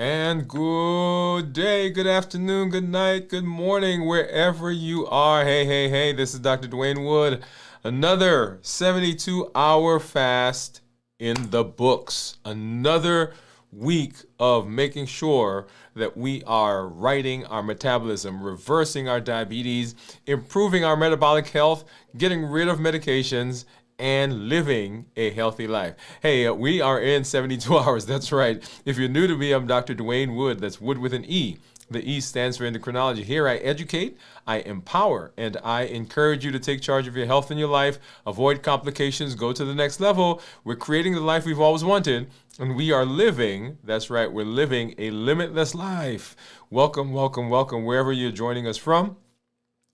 And good day, good afternoon, good night, good morning, wherever you are. Hey, this is Dr. Dwain Woode. Another 72-hour fast in the books. Another week of making sure that we are righting our metabolism, reversing our diabetes, improving our metabolic health, getting rid of medications, and living a healthy life. Hey, we are in 72 hours. That's right. If you're new to me, I'm Dr. Dwain Woode. That's Wood with an E. The E stands for endocrinology. Here I educate, I empower, and I encourage you to take charge of your health and your life, avoid complications, go to the next level. We're creating the life we've always wanted, and we are living, that's right, we're living a limitless life. Welcome, wherever you're joining us from.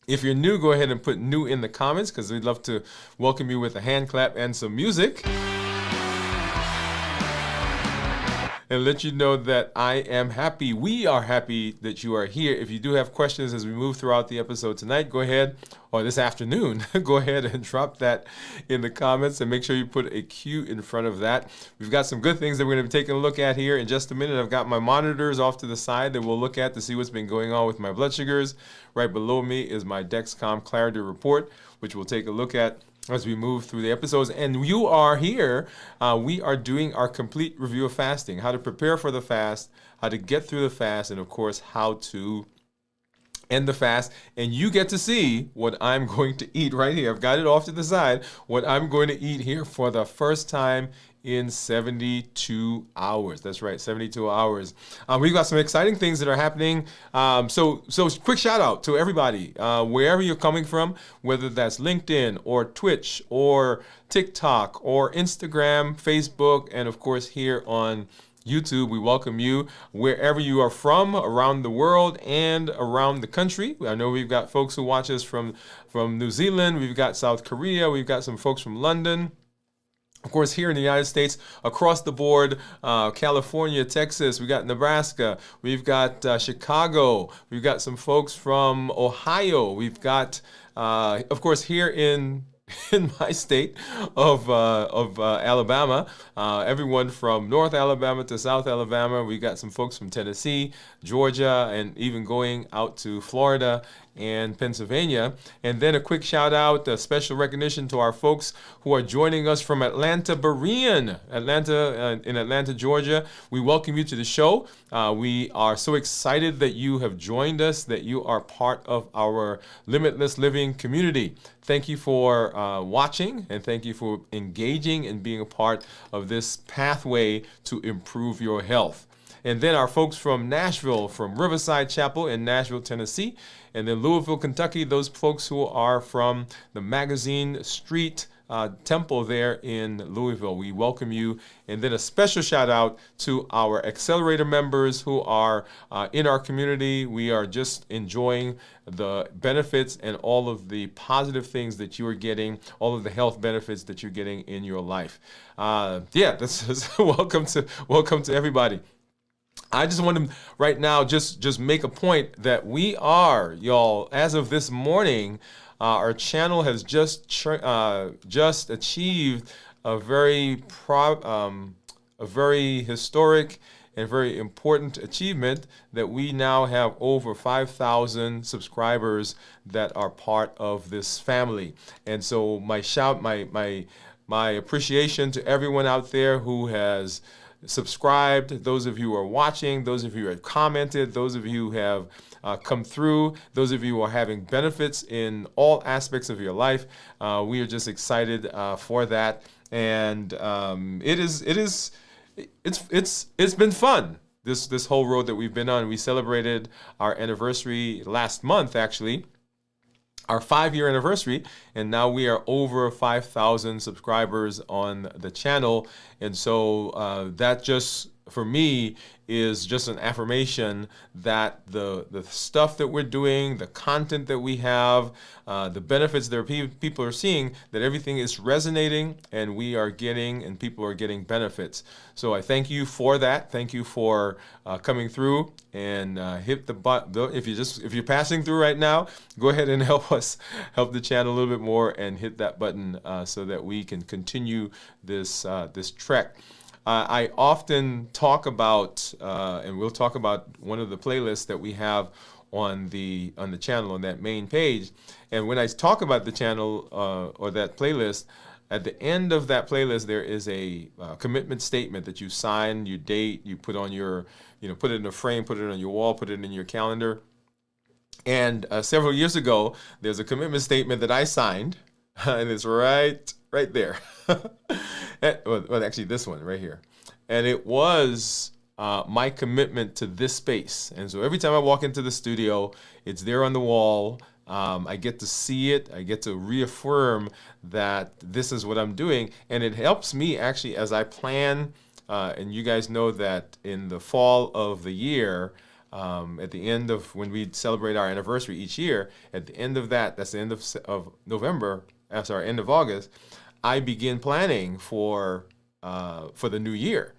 If you're new, go ahead and put new in the comments because we'd love to welcome you with a hand clap and some music. And let you know that I am happy. We are happy that you are here. If you do have questions as we move throughout the episode tonight, go ahead, or this afternoon, go ahead and drop that in the comments and make sure you put a Q in front of that. We've got some good things that we're going to be taking a look at here in just a minute. I've got my monitors off to the side that we'll look at to see what's been going on with my blood sugars. Right below me is my Dexcom Clarity report, which we'll take a look at as we move through the episodes. And you are here. We are doing our complete review of fasting, how to prepare for the fast, how to get through the fast, and of course, how to end the fast. And you get to see what I'm going to eat right here. I've got it off to the side, what I'm going to eat here for the first time in 72 hours. That's right, 72 hours. We've got some exciting things that are happening. So quick shout out to everybody, wherever you're coming from, whether that's LinkedIn or Twitch or TikTok or Instagram, Facebook, and of course here on YouTube. We welcome you wherever you are from around the world and around the country. I know we've got folks who watch us from New Zealand. We've got South Korea. We've got some folks from London. Of course, here in the United States, across the board, California, Texas, we got Nebraska, we've got Chicago, we've got some folks from Ohio, we've got, of course, here in my state of Alabama, everyone from North Alabama to South Alabama. We got some folks from Tennessee, Georgia, and even going out to Florida and Pennsylvania. And then a quick shout out, a special recognition to our folks who are joining us from Atlanta, Berean, in Atlanta, Georgia. We welcome you to the show. We are so excited that you have joined us, that you are part of our Limitless Living community. Thank you for watching, and thank you for engaging and being a part of this pathway to improve your health. And then our folks from Nashville, from Riverside Chapel in Nashville, Tennessee, and then Louisville, Kentucky, those folks who are from the Magazine Street Temple there in Louisville. We welcome you. And then a special shout out to our accelerator members who are in our community. We are just enjoying the benefits and all of the positive things that you are getting, all of the health benefits that you're getting in your life. This is welcome to everybody. I just want to right now just make a point that we are, y'all, as of this morning, our channel has just achieved a very historic and very important achievement that we now have over 5,000 subscribers that are part of this family. And so my appreciation to everyone out there who has subscribed, those of you who are watching, those of you who have commented, those of you who have come through, those of you who are having benefits in all aspects of your life. We are just excited for that, and it's been fun. This whole road that we've been on. We celebrated our anniversary last month, actually, our 5-year anniversary, and now we are over 5,000 subscribers on the channel. And so that just, for me, is just an affirmation that the stuff that we're doing, the content that we have, the benefits that people are seeing, that everything is resonating, and we are getting, and people are getting benefits. So I thank you for that. Thank you for coming through, and hit the button. If you're passing through right now, go ahead and help the channel a little bit more, and hit that button so that we can continue this trek. I often talk about, and we'll talk about one of the playlists that we have on the channel, on that main page. And when I talk about the channel or that playlist, at the end of that playlist, there is a commitment statement that you sign, you date, you put on your, put it in a frame, put it on your wall, put it in your calendar. And several years ago, there's a commitment statement that I signed, and it's right there. Well, actually, this one right here. And it was my commitment to this space. And so every time I walk into the studio, it's there on the wall. I get to see it. I get to reaffirm that this is what I'm doing. And it helps me actually as I plan. And you guys know that in the fall of the year, at the end of when we celebrate our anniversary each year, at the end of that's the end of November, end of August, I begin planning for the new year.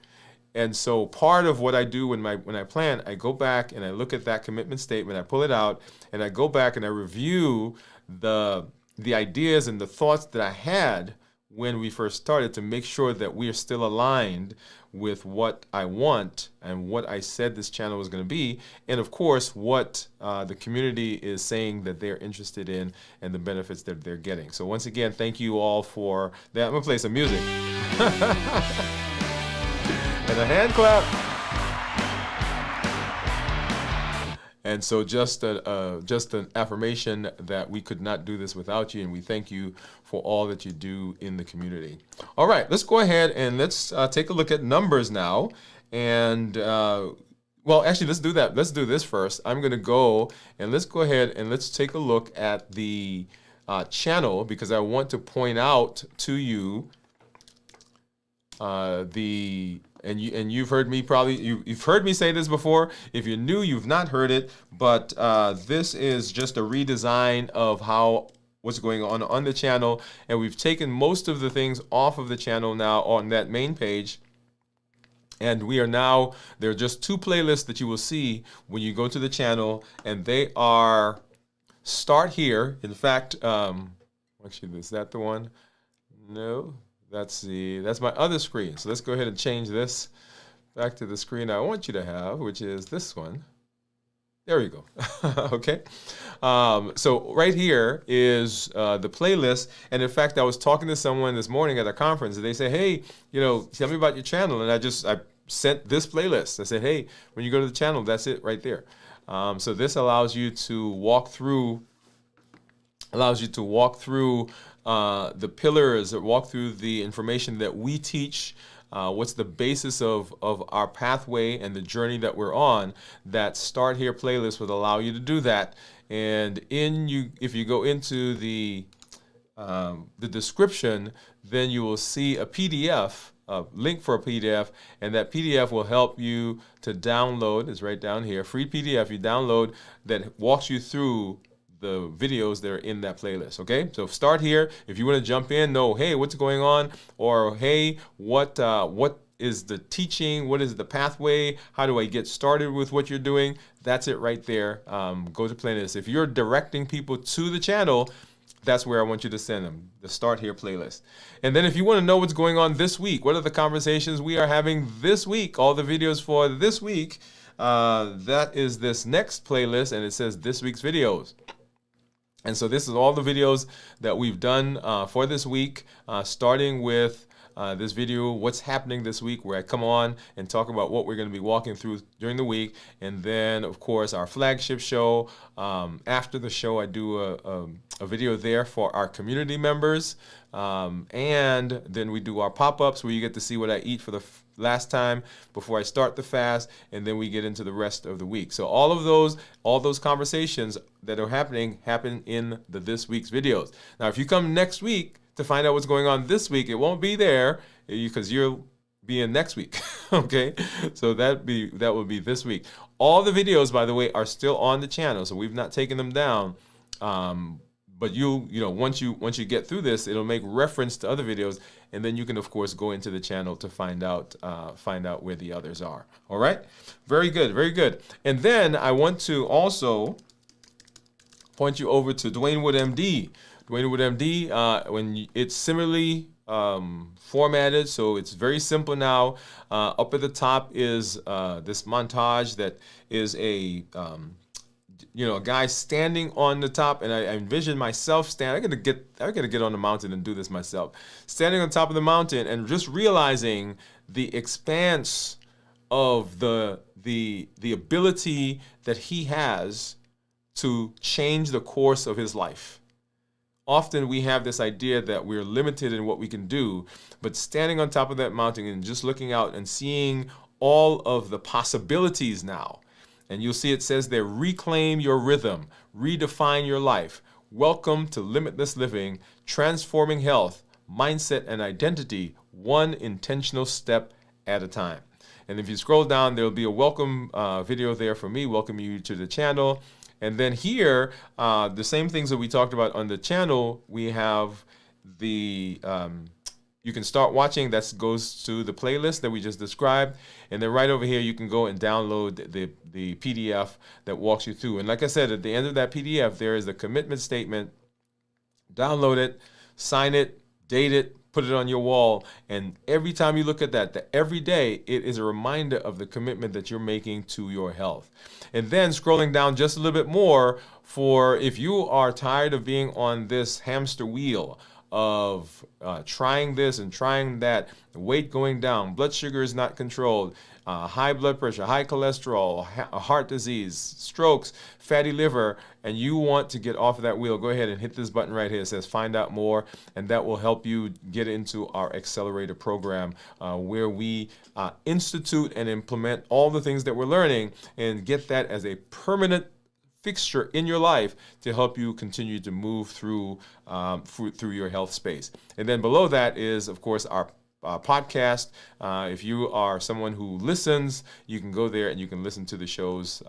And so part of what I do when I plan, I go back and I look at that commitment statement, I pull it out, and I go back and I review the ideas and the thoughts that I had when we first started to make sure that we are still aligned with what I want and what I said this channel was going to be, and of course what the community is saying that they're interested in and the benefits that they're getting. So once again, thank you all for that. I'm going to play some music. And a hand clap. And so just an affirmation that we could not do this without you, and we thank you for all that you do in the community. All right, let's go ahead and let's take a look at numbers now. And well, actually, let's do that. Let's do this first. I'm going to go and let's go ahead and let's take a look at the channel, because I want to point out to you and you've heard me you've heard me say this before. If you're new, you've not heard it, but this is just a redesign of what's going on the channel, and we've taken most of the things off of the channel now on that main page. And we are now, there are just 2 playlists that you will see when you go to the channel, and they are Start Here. In fact, actually, is that the one? No. That's my other screen. So let's go ahead and change this back to the screen I want you to have, which is this one. There we go. Okay. So right here is the playlist. And in fact, I was talking to someone this morning at a conference, and they said, hey, tell me about your channel. And I sent this playlist. I said, hey, when you go to the channel, that's it right there. So this allows you to walk through the pillars, or walk through the information that we teach, what's the basis of our pathway and the journey that we're on. That Start Here playlist would allow you to do that. And if you go into the description, then you will see a PDF, a link for a PDF, and that PDF will help you to download. It's right down here, free PDF you download that walks you through the videos that are in that playlist. Okay, so Start Here. If you want to jump in, know, hey, what's going on, or hey, what is the teaching? What is the pathway? How do I get started with what you're doing? That's it right there. Go to playlist. If you're directing people to the channel, that's where I want you to send them, the Start Here playlist. And then if you want to know what's going on this week, what are the conversations we are having this week, all the videos for this week, that is this next playlist, and it says this week's videos. And so this is all the videos that we've done for this week, starting with this video, what's happening this week, where I come on and talk about what we're going to be walking through during the week. And then, of course, our flagship show. After the show, I do a video there for our community members. And then we do our pop-ups where you get to see what I eat for the last time before I start the fast, and then we get into the rest of the week. So all those conversations that are happen in the this week's videos. Now, if you come next week to find out what's going on this week, it won't be there because you'll be in next week. Okay, so that will be this week. All the videos, by the way, are still on the channel, so we've not taken them down. But once you get through this, it'll make reference to other videos, and then you can, of course, go into the channel to find out where the others are. All right, very good, very good. And then I want to also point you over to Dwain Woode, MD. Dwain Woode, MD. When it's similarly formatted, so it's very simple now. Up at the top is this montage that is a guy standing on the top, and I envision myself standing. I gotta get on the mountain and do this myself. Standing on top of the mountain and just realizing the expanse of the ability that he has to change the course of his life. Often we have this idea that we're limited in what we can do, but standing on top of that mountain and just looking out and seeing all of the possibilities now. And you'll see it says there, reclaim your rhythm, redefine your life. Welcome to Limitless Living, transforming health, mindset, and identity, one intentional step at a time. And if you scroll down, there'll be a welcome video there for me, welcoming you to the channel. And then here, the same things that we talked about on the channel, we have the, you can start watching, that goes to the playlist that we just described. And then right over here, you can go and download the PDF that walks you through. And like I said, at the end of that PDF, there is a commitment statement. Download it, sign it, date it, put it on your wall, and every time you look at that every day, it is a reminder of the commitment that you're making to your health. And then scrolling down just a little bit more, for if you are tired of being on this hamster wheel of trying this and trying that, weight going down, blood sugar is not controlled, high blood pressure, high cholesterol, heart disease, strokes, fatty liver, and you want to get off of that wheel, go ahead and hit this button right here. It says find out more, and that will help you get into our accelerator program where we institute and implement all the things that we're learning and get that as a permanent fixture in your life to help you continue to move through your health space. And then below that is, of course, our podcast. If you are someone who listens, you can go there and you can listen to the shows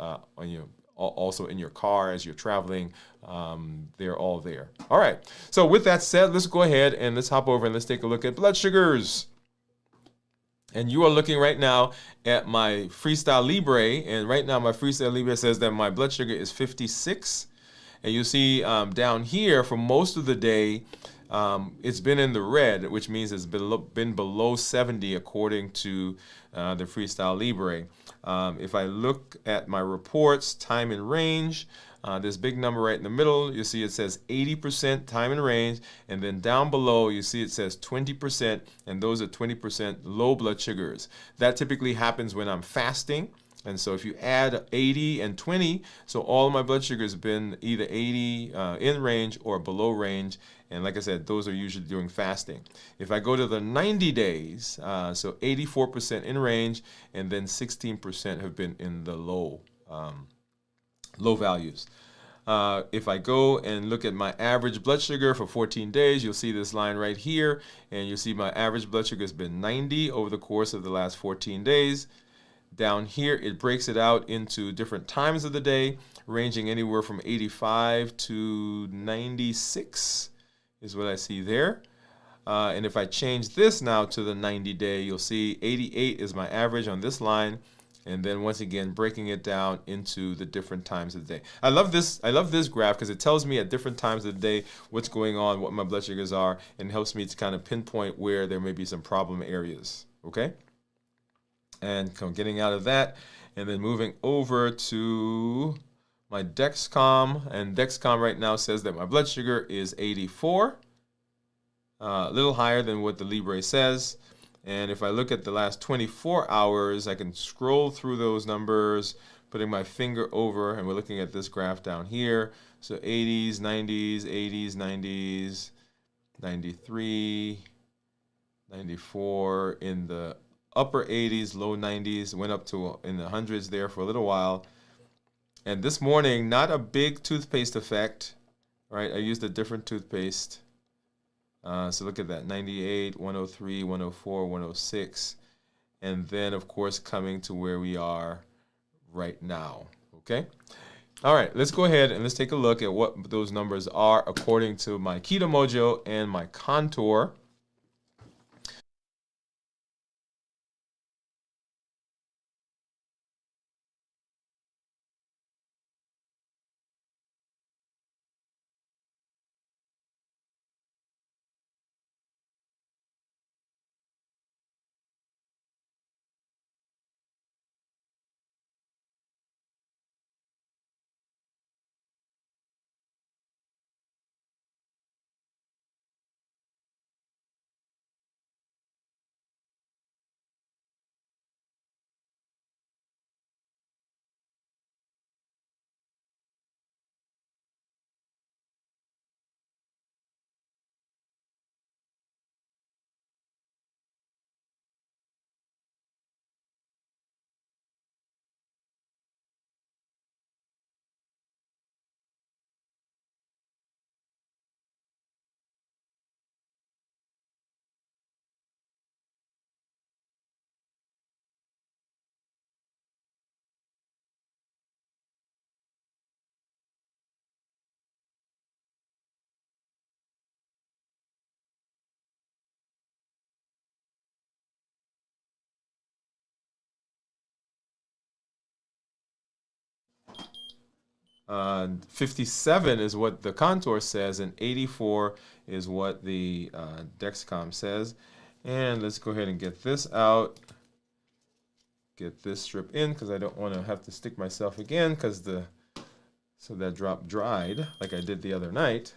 also in your car as you're traveling. They're all there. All right. So with that said, let's go ahead and let's hop over and let's take a look at blood sugars. And you are looking right now at my Freestyle Libre, and right now my Freestyle Libre says that my blood sugar is 56. And you see down here for most of the day, it's been in the red, which means it's been below 70 according to the Freestyle Libre. If I look at my reports, time in range, this big number right in the middle, you see it says 80% time in range, and then down below you see it says 20%, and those are 20% low blood sugars. That typically happens when I'm fasting. And so if you add 80 and 20, so all of my blood sugars have been either 80 in range or below range. And like I said, those are usually during fasting. If I go to the 90 days, so 84% in range, and then 16% have been in the low values. If I go and look at my average blood sugar for 14 days, you'll see this line right here, and you'll see my average blood sugar has been 90 over the course of the last 14 days. Down here, it breaks it out into different times of the day, ranging anywhere from 85 to 96 is what I see there. And if I change this now to the 90-day, you'll see 88 is my average on this line. And then once again, breaking it down into the different times of the day. I love this graph because it tells me at different times of the day what's going on, what my blood sugars are, and helps me to kind of pinpoint where there may be some problem areas. Okay? And getting out of that, and then moving over to my Dexcom, and Dexcom right now says that my blood sugar is 84, a little higher than what the Libre says. And if I look at the last 24 hours, I can scroll through those numbers, putting my finger over, and we're looking at this graph down here. So 80s, 90s, 80s, 90s, 93, 94, in the upper 80s, low 90s, went up to in the hundreds there for a little while. And this morning, not a big toothpaste effect, right? I used a different toothpaste. So look at that, 98, 103, 104, 106. And then, of course, coming to where we are right now, okay? All right, let's go ahead and let's take a look at what those numbers are according to my Keto Mojo and my Contour. 57 is what the contour says, and 84 is what the Dexcom says. And let's go ahead and get this out. Get this strip in because I don't want to have to stick myself again because so that drop dried like I did the other night.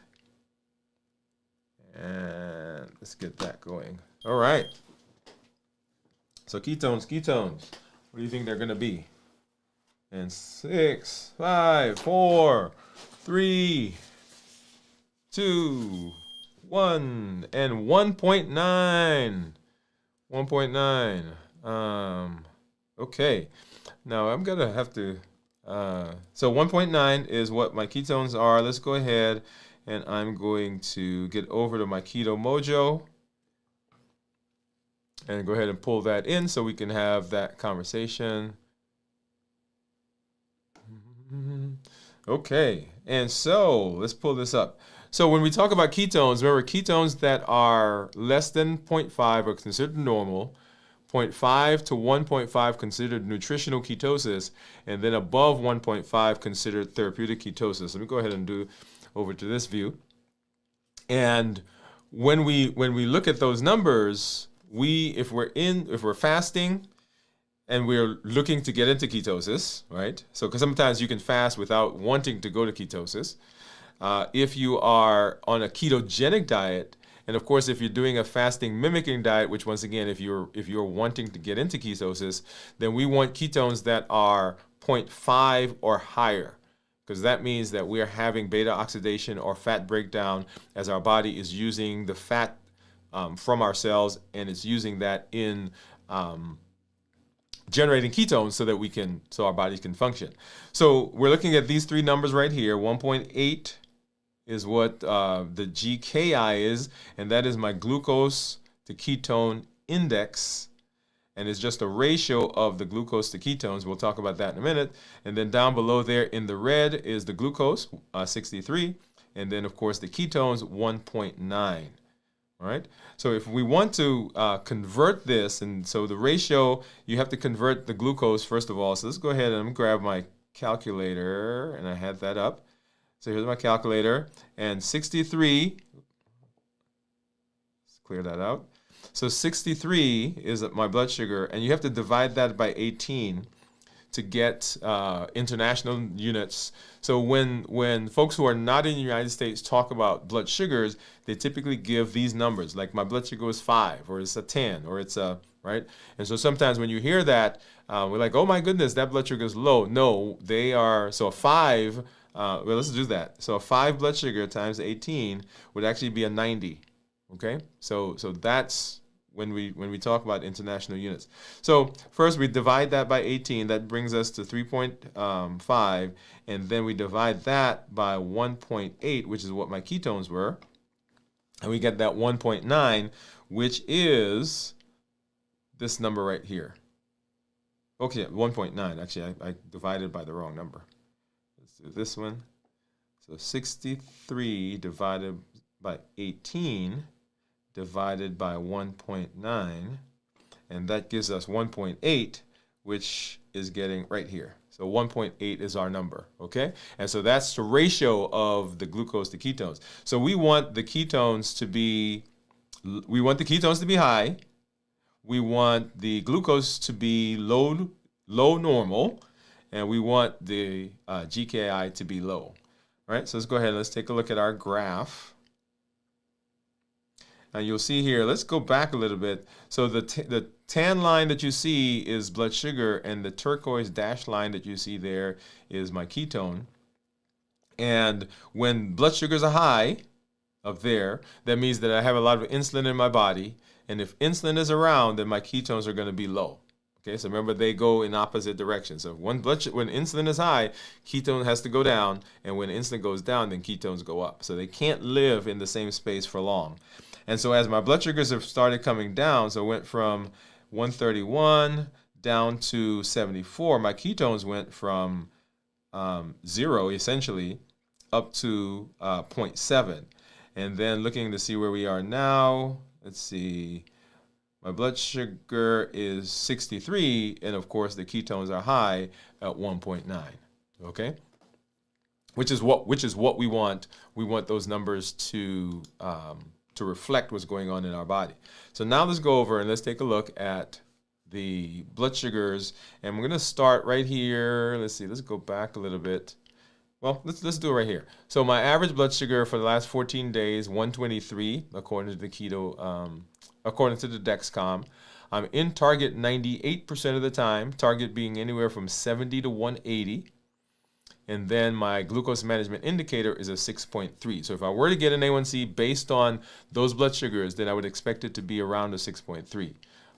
And let's get that going. All right. So ketones. What do you think they're going to be? And 6, 5, 4, 3, 2, 1, and 1.9. 1.9. Okay. Now I'm going to have to, so 1.9 is what my ketones are. Let's go ahead and I'm going to get over to my Keto Mojo and go ahead and pull that in so we can have that conversation. Okay, and so let's pull this up. So when we talk about ketones, remember ketones that are less than 0.5 are considered normal, 0.5 to 1.5 considered nutritional ketosis, and then above 1.5 considered therapeutic ketosis. Let me go ahead and do over to this view. And when we look at those numbers, if we're fasting and we're looking to get into ketosis, right? So because sometimes you can fast without wanting to go to ketosis. If you are on a ketogenic diet, and of course, if you're doing a fasting mimicking diet, which once again, if you're wanting to get into ketosis, then we want ketones that are 0.5 or higher, because that means that we are having beta oxidation or fat breakdown as our body is using the fat from our cells, and it's using that in generating ketones so our bodies can function. So we're looking at these three numbers right here. 1.8 is what the GKI is, and that is my glucose to ketone index, and it's just a ratio of the glucose to ketones. We'll talk about that in a minute. And then down below there in the red is the glucose, 63, and then of course the ketones, 1.9. All right. So if we want to convert this, and so the ratio, you have to convert the glucose first of all. So let's go ahead and grab my calculator, and I had that up. So here's my calculator, and 63, let's clear that out. So 63 is my blood sugar, and you have to divide that by 18 to get international units. So when folks who are not in the United States talk about blood sugars, they typically give these numbers, like my blood sugar is 5, or it's a 10, or it's a, right? And so sometimes when you hear that, we're like, oh my goodness, that blood sugar is low. No, they are, so a 5, well, let's do that. So a 5 blood sugar times 18 would actually be a 90, okay? So that's when we talk about international units. So first we divide that by 18, that brings us to 3.5, and then we divide that by 1.8, which is what my ketones were, and we get that 1.9, which is this number right here. Okay, 1.9, actually I divided by the wrong number. Let's do this one. So 63 divided by 18 divided by 1.9, and that gives us 1.8, which is getting right here. So 1.8 is our number, okay? And so that's the ratio of the glucose to ketones. So we want the ketones to be high. We want the glucose to be low normal, and we want the GKI to be low. All right, so let's go ahead and let's take a look at our graph. Now you'll see here, let's go back a little bit. So the tan line that you see is blood sugar, and the turquoise dashed line that you see there is my ketone. And when blood sugars are high up there, that means that I have a lot of insulin in my body. And if insulin is around, then my ketones are going to be low. Okay, so remember, they go in opposite directions. So when insulin is high, ketone has to go down, and when insulin goes down, then ketones go up. So they can't live in the same space for long. And so as my blood sugars have started coming down, so it went from 131 down to 74, my ketones went from 0 essentially up to 0.7. And then looking to see where we are now, let's see, my blood sugar is 63, and of course the ketones are high at 1.9, okay? which is what we want. We want those numbers to reflect what's going on in our body. So now let's go over and let's take a look at the blood sugars, and we're going to start right here. Let's see. Let's go back a little bit. Well, let's do it right here. So my average blood sugar for the last 14 days, 123, according to the keto, according to the Dexcom. I'm in target 98% of the time, target being anywhere from 70 to 180. And then my glucose management indicator is a 6.3. So if I were to get an A1C based on those blood sugars, then I would expect it to be around a 6.3.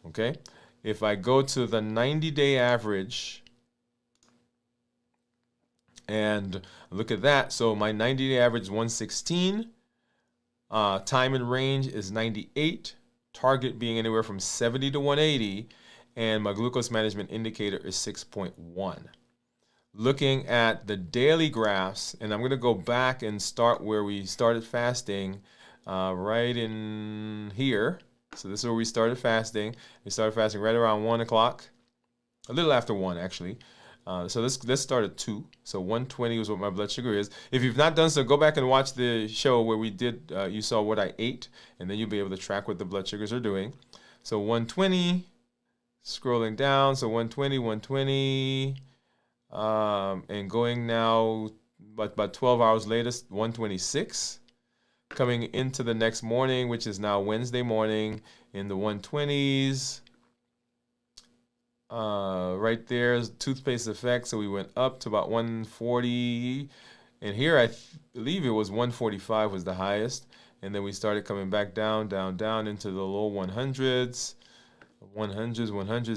Okay? If I go to the 90-day average and look at that, so my 90-day average is 116. Time in range is 98. Target being anywhere from 70 to 180. And my glucose management indicator is 6.1. Looking at the daily graphs, and I'm going to go back and start where we started fasting, right in here. So this is where we started fasting. We started fasting right around 1 o'clock, a little after 1 actually. So let's start at 2. So 120 is what my blood sugar is. If you've not done so, go back and watch the show where we did, you saw what I ate, and then you'll be able to track what the blood sugars are doing. So 120, scrolling down, so 120, 120, and going now, but about 12 hours later, 126. Coming into the next morning, which is now Wednesday morning, in the 120s. Right there's toothpaste effect, so we went up to about 140, and here I believe it was 145 was the highest, and then we started coming back down into the low 100s,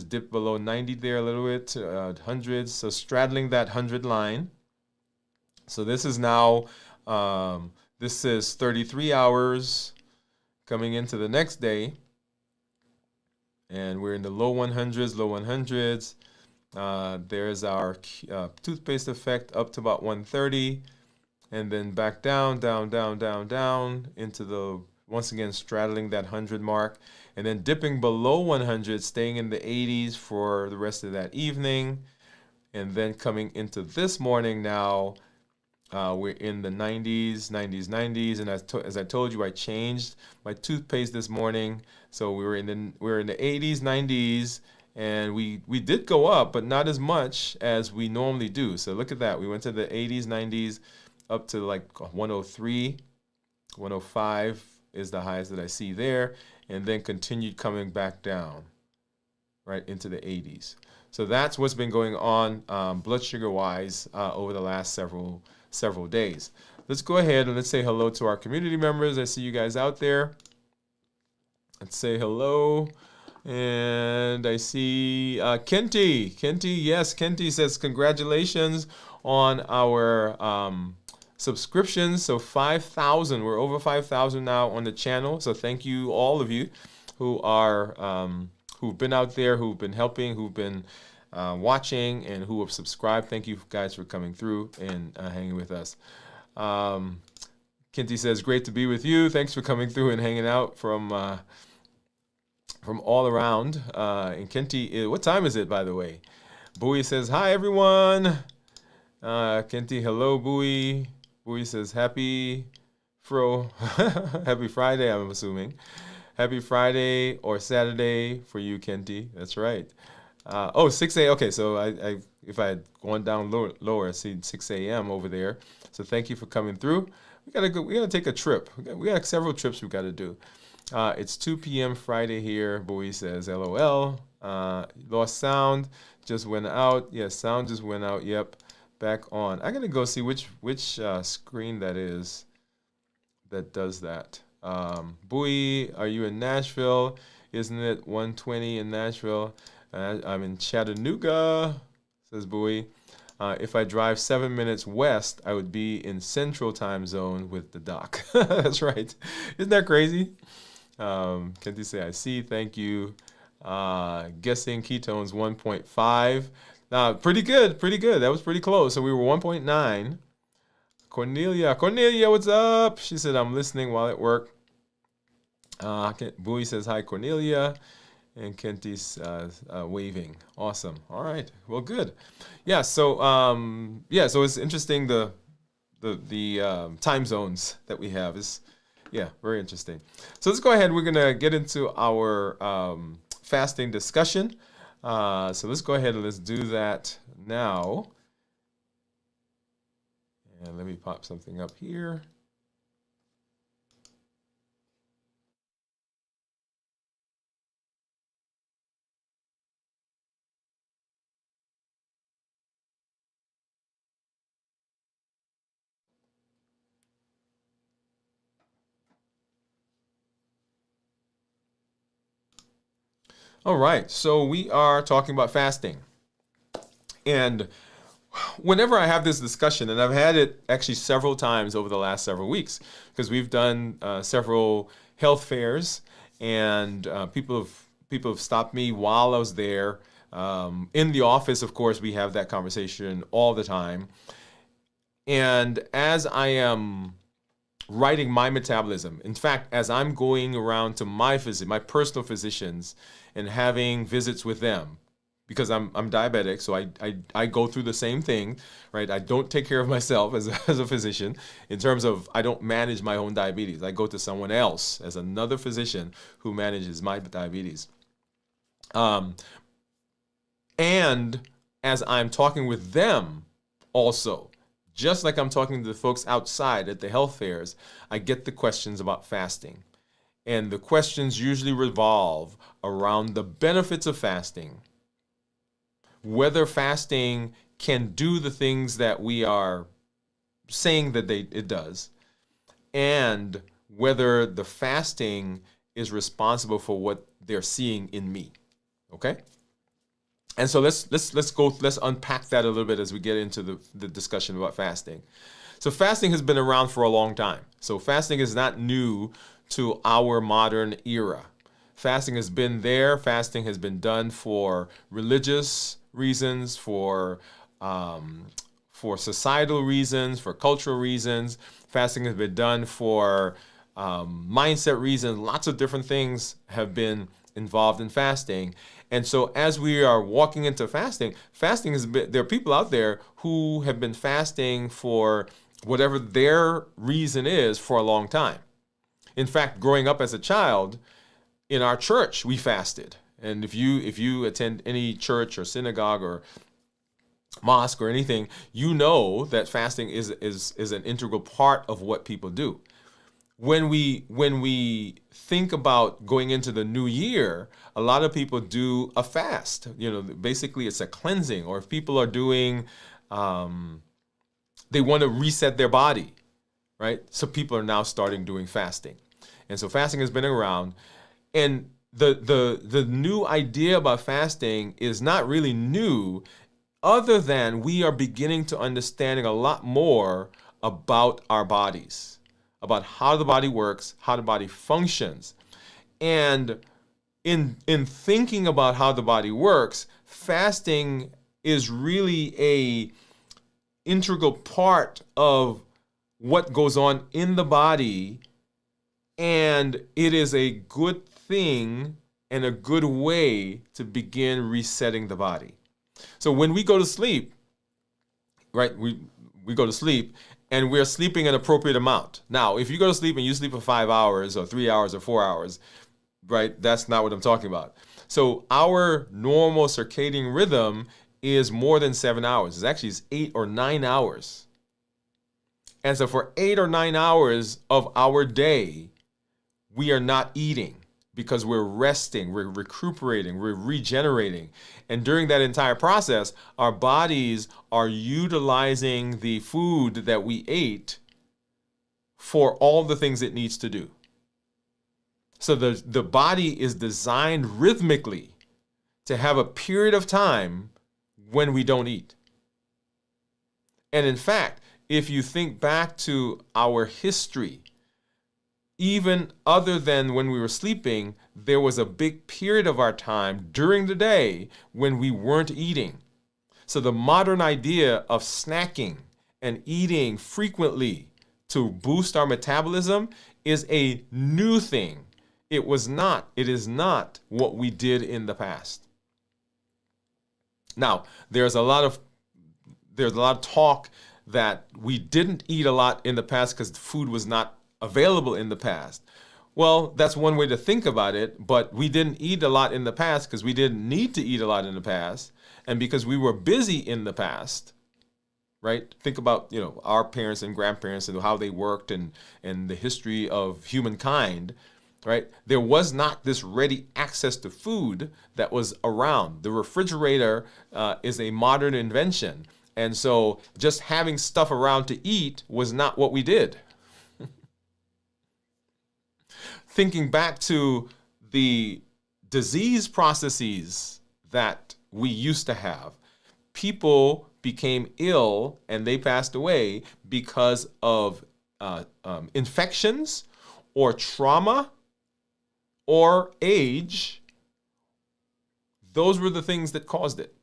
dipped below 90 there a little bit, hundreds, so straddling that 100 line. So this is now, this is 33 hours coming into the next day. And we're in the low 100s. There's our toothpaste effect up to about 130. And then back down into the, once again, straddling that 100 mark. And then dipping below 100, staying in the 80s for the rest of that evening. And then coming into this morning now, we're in the 90s. And as I told you, I changed my toothpaste this morning. So we're in the 80s, 90s, and we did go up, but not as much as we normally do. So look at that. We went to the 80s, 90s, up to like 103, 105 is the highest that I see there, and then continued coming back down, right into the 80s. So that's what's been going on blood sugar-wise over the last several days. Let's go ahead and let's say hello to our community members. I see you guys out there. Let's say hello. And I see Kenty. Yes, Kenty says congratulations on our subscriptions. So 5,000. We're over 5,000 now on the channel. So thank you, all of you who are who've been out there, who've been helping, who've been watching, and who have subscribed. Thank you guys for coming through and hanging with us. Kenty says, great to be with you. Thanks for coming through and hanging out from all around. And Kenty, what time is it, by the way? Bowie says, hi, everyone. Kenty, hello, Bowie. Bowie says, happy Friday, I'm assuming. Happy Friday or Saturday for you, Kenty. That's right. 6 a.m. Okay, so if I had gone down lower, I see 6 a.m. over there. So thank you for coming through. We gotta take a trip. We got several trips we gotta do. It's 2 p.m. Friday here. Bowie says, LOL. Lost sound just went out. Yes, sound just went out. Yep, back on. I gotta go see which screen that is that does that. Bowie, are you in Nashville? Isn't it 1:20 in Nashville? I'm in Chattanooga, says Bowie. If I drive 7 minutes west, I would be in Central Time Zone with the doc. That's right. Isn't that crazy? Can't you say I see? Thank you. Guessing ketones 1.5. Pretty good. That was pretty close. So we were 1.9. Cornelia, what's up? She said, I'm listening while at work. Bowie says, hi, Cornelia. And Kenty's waving. Awesome. All right. Well, good. Yeah. So so it's interesting. The time zones that we have is, yeah, very interesting. So let's go ahead. We're gonna get into our fasting discussion. So let's go ahead and let's do that now. And let me pop something up here. All right, so we are talking about fasting. And whenever I have this discussion, and I've had it actually several times over the last several weeks, because we've done several health fairs, and people have stopped me while I was there. In the office, of course, we have that conversation all the time. And as I am writing my metabolism, in fact, as I'm going around to my personal physicians, and having visits with them, because I'm diabetic, so I go through the same thing, right? I don't take care of myself as a physician in terms of I don't manage my own diabetes. I go to someone else as another physician who manages my diabetes. And as I'm talking with them also, just like I'm talking to the folks outside at the health fairs, I get the questions about fasting. And the questions usually revolve around the benefits of fasting, whether fasting can do the things that we are saying that it does, and whether the fasting is responsible for what they're seeing in me. Okay? And so let's unpack that a little bit as we get into the discussion about fasting. So fasting has been around for a long time. So fasting is not new to our modern era. Fasting has been there. Fasting has been done for religious reasons, for societal reasons, for cultural reasons. Fasting has been done for mindset reasons. Lots of different things have been involved in fasting. And so as we are walking into fasting has been, there are people out there who have been fasting for whatever their reason is for a long time. In fact, growing up as a child, in our church, we fasted. And if you attend any church or synagogue or mosque or anything, you know that fasting is an integral part of what people do. When we think about going into the new year, a lot of people do a fast. Basically it's a cleansing. Or if people are doing, they want to reset their body, right? So people are now starting doing fasting. And so fasting has been around. And the new idea about fasting is not really new, other than we are beginning to understanding a lot more about our bodies, about how the body works, how the body functions. And in thinking about how the body works, fasting is really a integral part of what goes on in the body, and it is a good thing and a good way to begin resetting the body. So when we go to sleep, right, we go to sleep and we're sleeping an appropriate amount. Now, if you go to sleep and you sleep for 5 hours or 3 hours or 4 hours, right, that's not what I'm talking about. So our normal circadian rhythm is more than 7 hours. It's 8 or 9 hours. And so for 8 or 9 hours of our day, we are not eating because we're resting, we're recuperating, we're regenerating. And during that entire process, our bodies are utilizing the food that we ate for all the things it needs to do. So the body is designed rhythmically to have a period of time when we don't eat. And in fact, if you think back to our history, even other than when we were sleeping, there was a big period of our time during the day when we weren't eating. So the modern idea of snacking and eating frequently to boost our metabolism is a new thing. It is not what we did in the past. Now, there's a lot of talk that we didn't eat a lot in the past because food was not available in the past. Well, that's one way to think about it, but we didn't eat a lot in the past because we didn't need to eat a lot in the past, and because we were busy in the past, right? Think about, our parents and grandparents and how they worked and the history of humankind, right? There was not this ready access to food that was around. The refrigerator is a modern invention, and so just having stuff around to eat was not what we did. Thinking back to the disease processes that we used to have, people became ill and they passed away because of infections or trauma or age. Those were the things that caused it.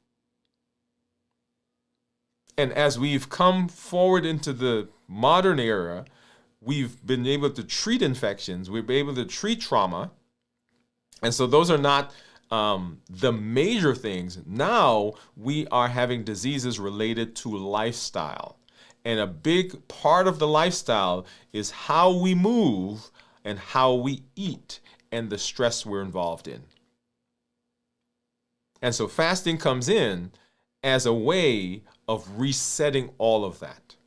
And as we've come forward into the modern era, we've been able to treat infections, we've been able to treat trauma. And so those are not the major things. Now we are having diseases related to lifestyle. And a big part of the lifestyle is how we move and how we eat and the stress we're involved in. And so fasting comes in as a way of resetting all of that.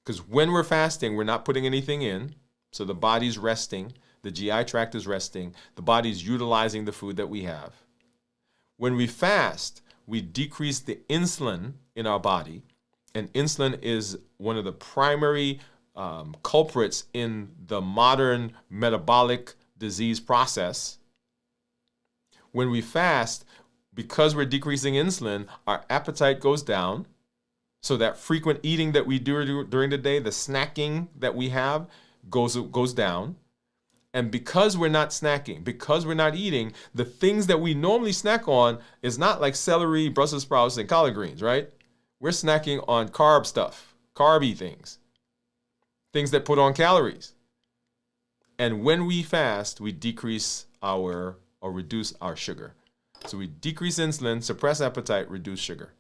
Because when we're fasting, we're not putting anything in. So the body's resting, the GI tract is resting, the body's utilizing the food that we have. When we fast, we decrease the insulin in our body. And insulin is one of the primary culprits in the modern metabolic disease process. When we fast, because we're decreasing insulin, our appetite goes down. So that frequent eating that we do during the day, the snacking that we have goes down. And because we're not snacking, because we're not eating, the things that we normally snack on is not like celery, Brussels sprouts, and collard greens, right? We're snacking on carb stuff, carby things that put on calories. And when we fast, we decrease or reduce our sugar. So we decrease insulin, suppress appetite, reduce sugar.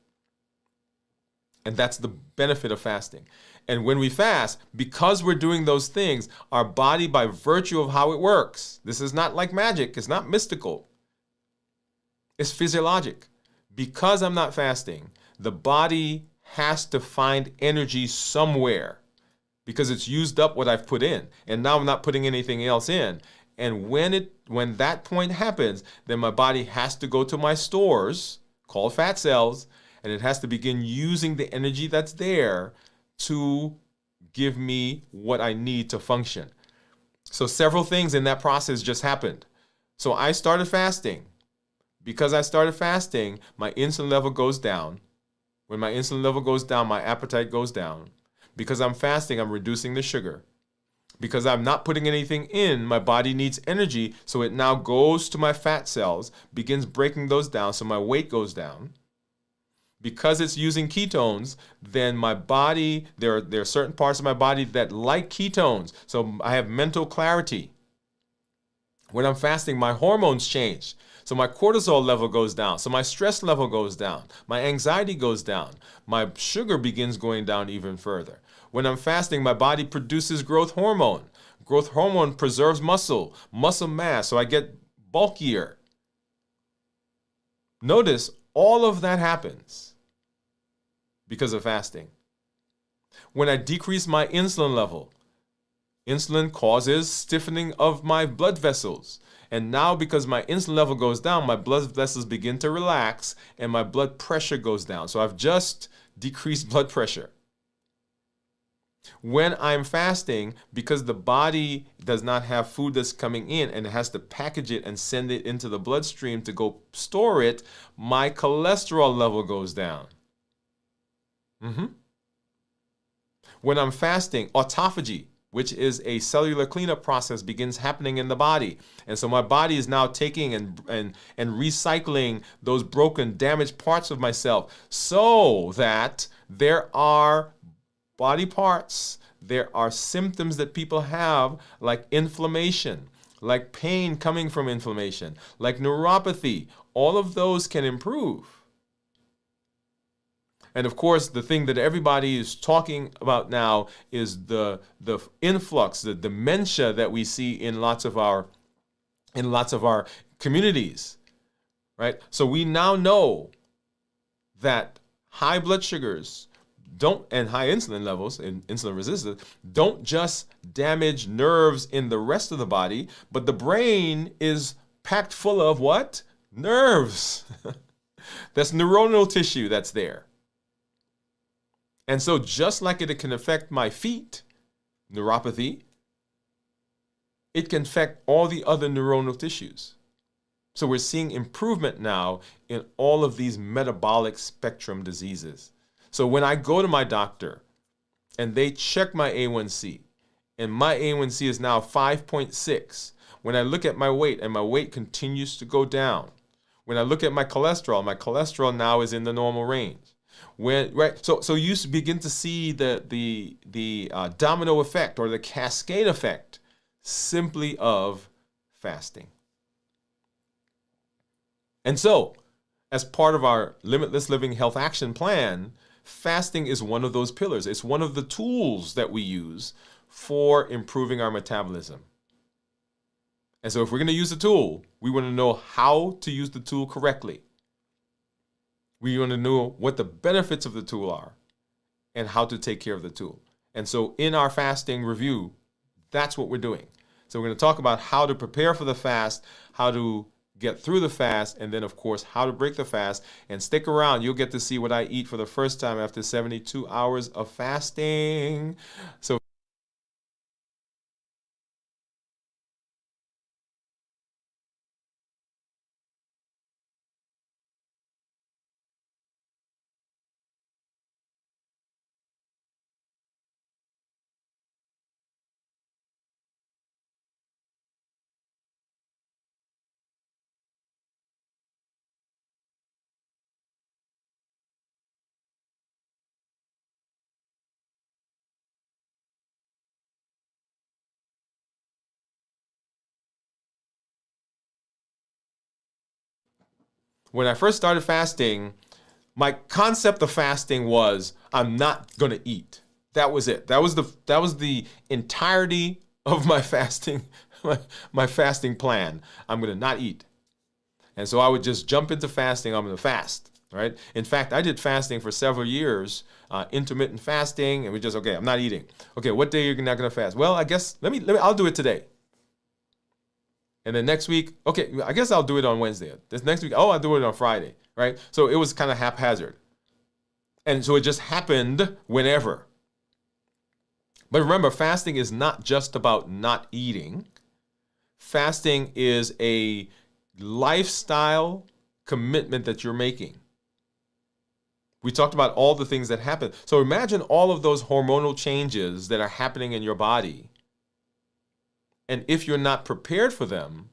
And that's the benefit of fasting. And when we fast, because we're doing those things, our body, by virtue of how it works, this is not like magic, it's not mystical, it's physiologic. Because I'm not fasting, the body has to find energy somewhere because it's used up what I've put in. And now I'm not putting anything else in. And when that point happens, then my body has to go to my stores called fat cells, and it has to begin using the energy that's there to give me what I need to function. So several things in that process just happened. So I started fasting. Because I started fasting, my insulin level goes down. When my insulin level goes down, my appetite goes down. Because I'm fasting, I'm reducing the sugar. Because I'm not putting anything in, my body needs energy, so it now goes to my fat cells, begins breaking those down, so my weight goes down. Because it's using ketones, then my body, there are certain parts of my body that like ketones. So I have mental clarity. When I'm fasting, my hormones change. So my cortisol level goes down. So my stress level goes down. My anxiety goes down. My sugar begins going down even further. When I'm fasting, my body produces growth hormone. Growth hormone preserves muscle mass, so I get bulkier. Notice all of that happens because of fasting. When I decrease my insulin level, insulin causes stiffening of my blood vessels. And now because my insulin level goes down, my blood vessels begin to relax and my blood pressure goes down. So I've just decreased blood pressure. When I'm fasting, because the body does not have food that's coming in and it has to package it and send it into the bloodstream to go store it, my cholesterol level goes down. When I'm fasting, autophagy, which is a cellular cleanup process, begins happening in the body. And so my body is now taking and recycling those broken, damaged parts of myself so that there are body parts, there are symptoms that people have like inflammation, like pain coming from inflammation, like neuropathy. All of those can improve. And of course, the thing that everybody is talking about now is the influx, the dementia that we see in lots of our communities, right? So we now know that high blood sugars and high insulin levels and insulin resistance don't just damage nerves in the rest of the body, but the brain is packed full of what? Nerves. That's neuronal tissue that's there. And so just like it can affect my feet, neuropathy, it can affect all the other neuronal tissues. So we're seeing improvement now in all of these metabolic spectrum diseases. So when I go to my doctor and they check my A1C, and my A1C is now 5.6, when I look at my weight and my weight continues to go down, when I look at my cholesterol now is in the normal range. So you begin to see the domino effect or the cascade effect simply of fasting. And so, as part of our Limitless Living Health Action Plan, fasting is one of those pillars. It's one of the tools that we use for improving our metabolism. And so if we're going to use the tool, we want to know how to use the tool correctly. We want to know what the benefits of the tool are and how to take care of the tool. And so in our fasting review, that's what we're doing. So we're going to talk about how to prepare for the fast, how to get through the fast, and then, of course, how to break the fast. And stick around. You'll get to see what I eat for the first time after 72 hours of fasting. So when I first started fasting, my concept of fasting was I'm not going to eat. That was it. That was the entirety of my fasting, my fasting plan. I'm going to not eat. And so I would just jump into fasting. I'm going to fast, right? In fact, I did fasting for several years, intermittent fasting, and okay, I'm not eating. Okay, what day are you not going to fast? Well, I guess I'll do it today. And then next week, okay, I guess I'll do it on Wednesday. This next week, I'll do it on Friday, right? So it was kind of haphazard. And so it just happened whenever. But remember, fasting is not just about not eating. Fasting is a lifestyle commitment that you're making. We talked about all the things that happen. So imagine all of those hormonal changes that are happening in your body. And if you're not prepared for them,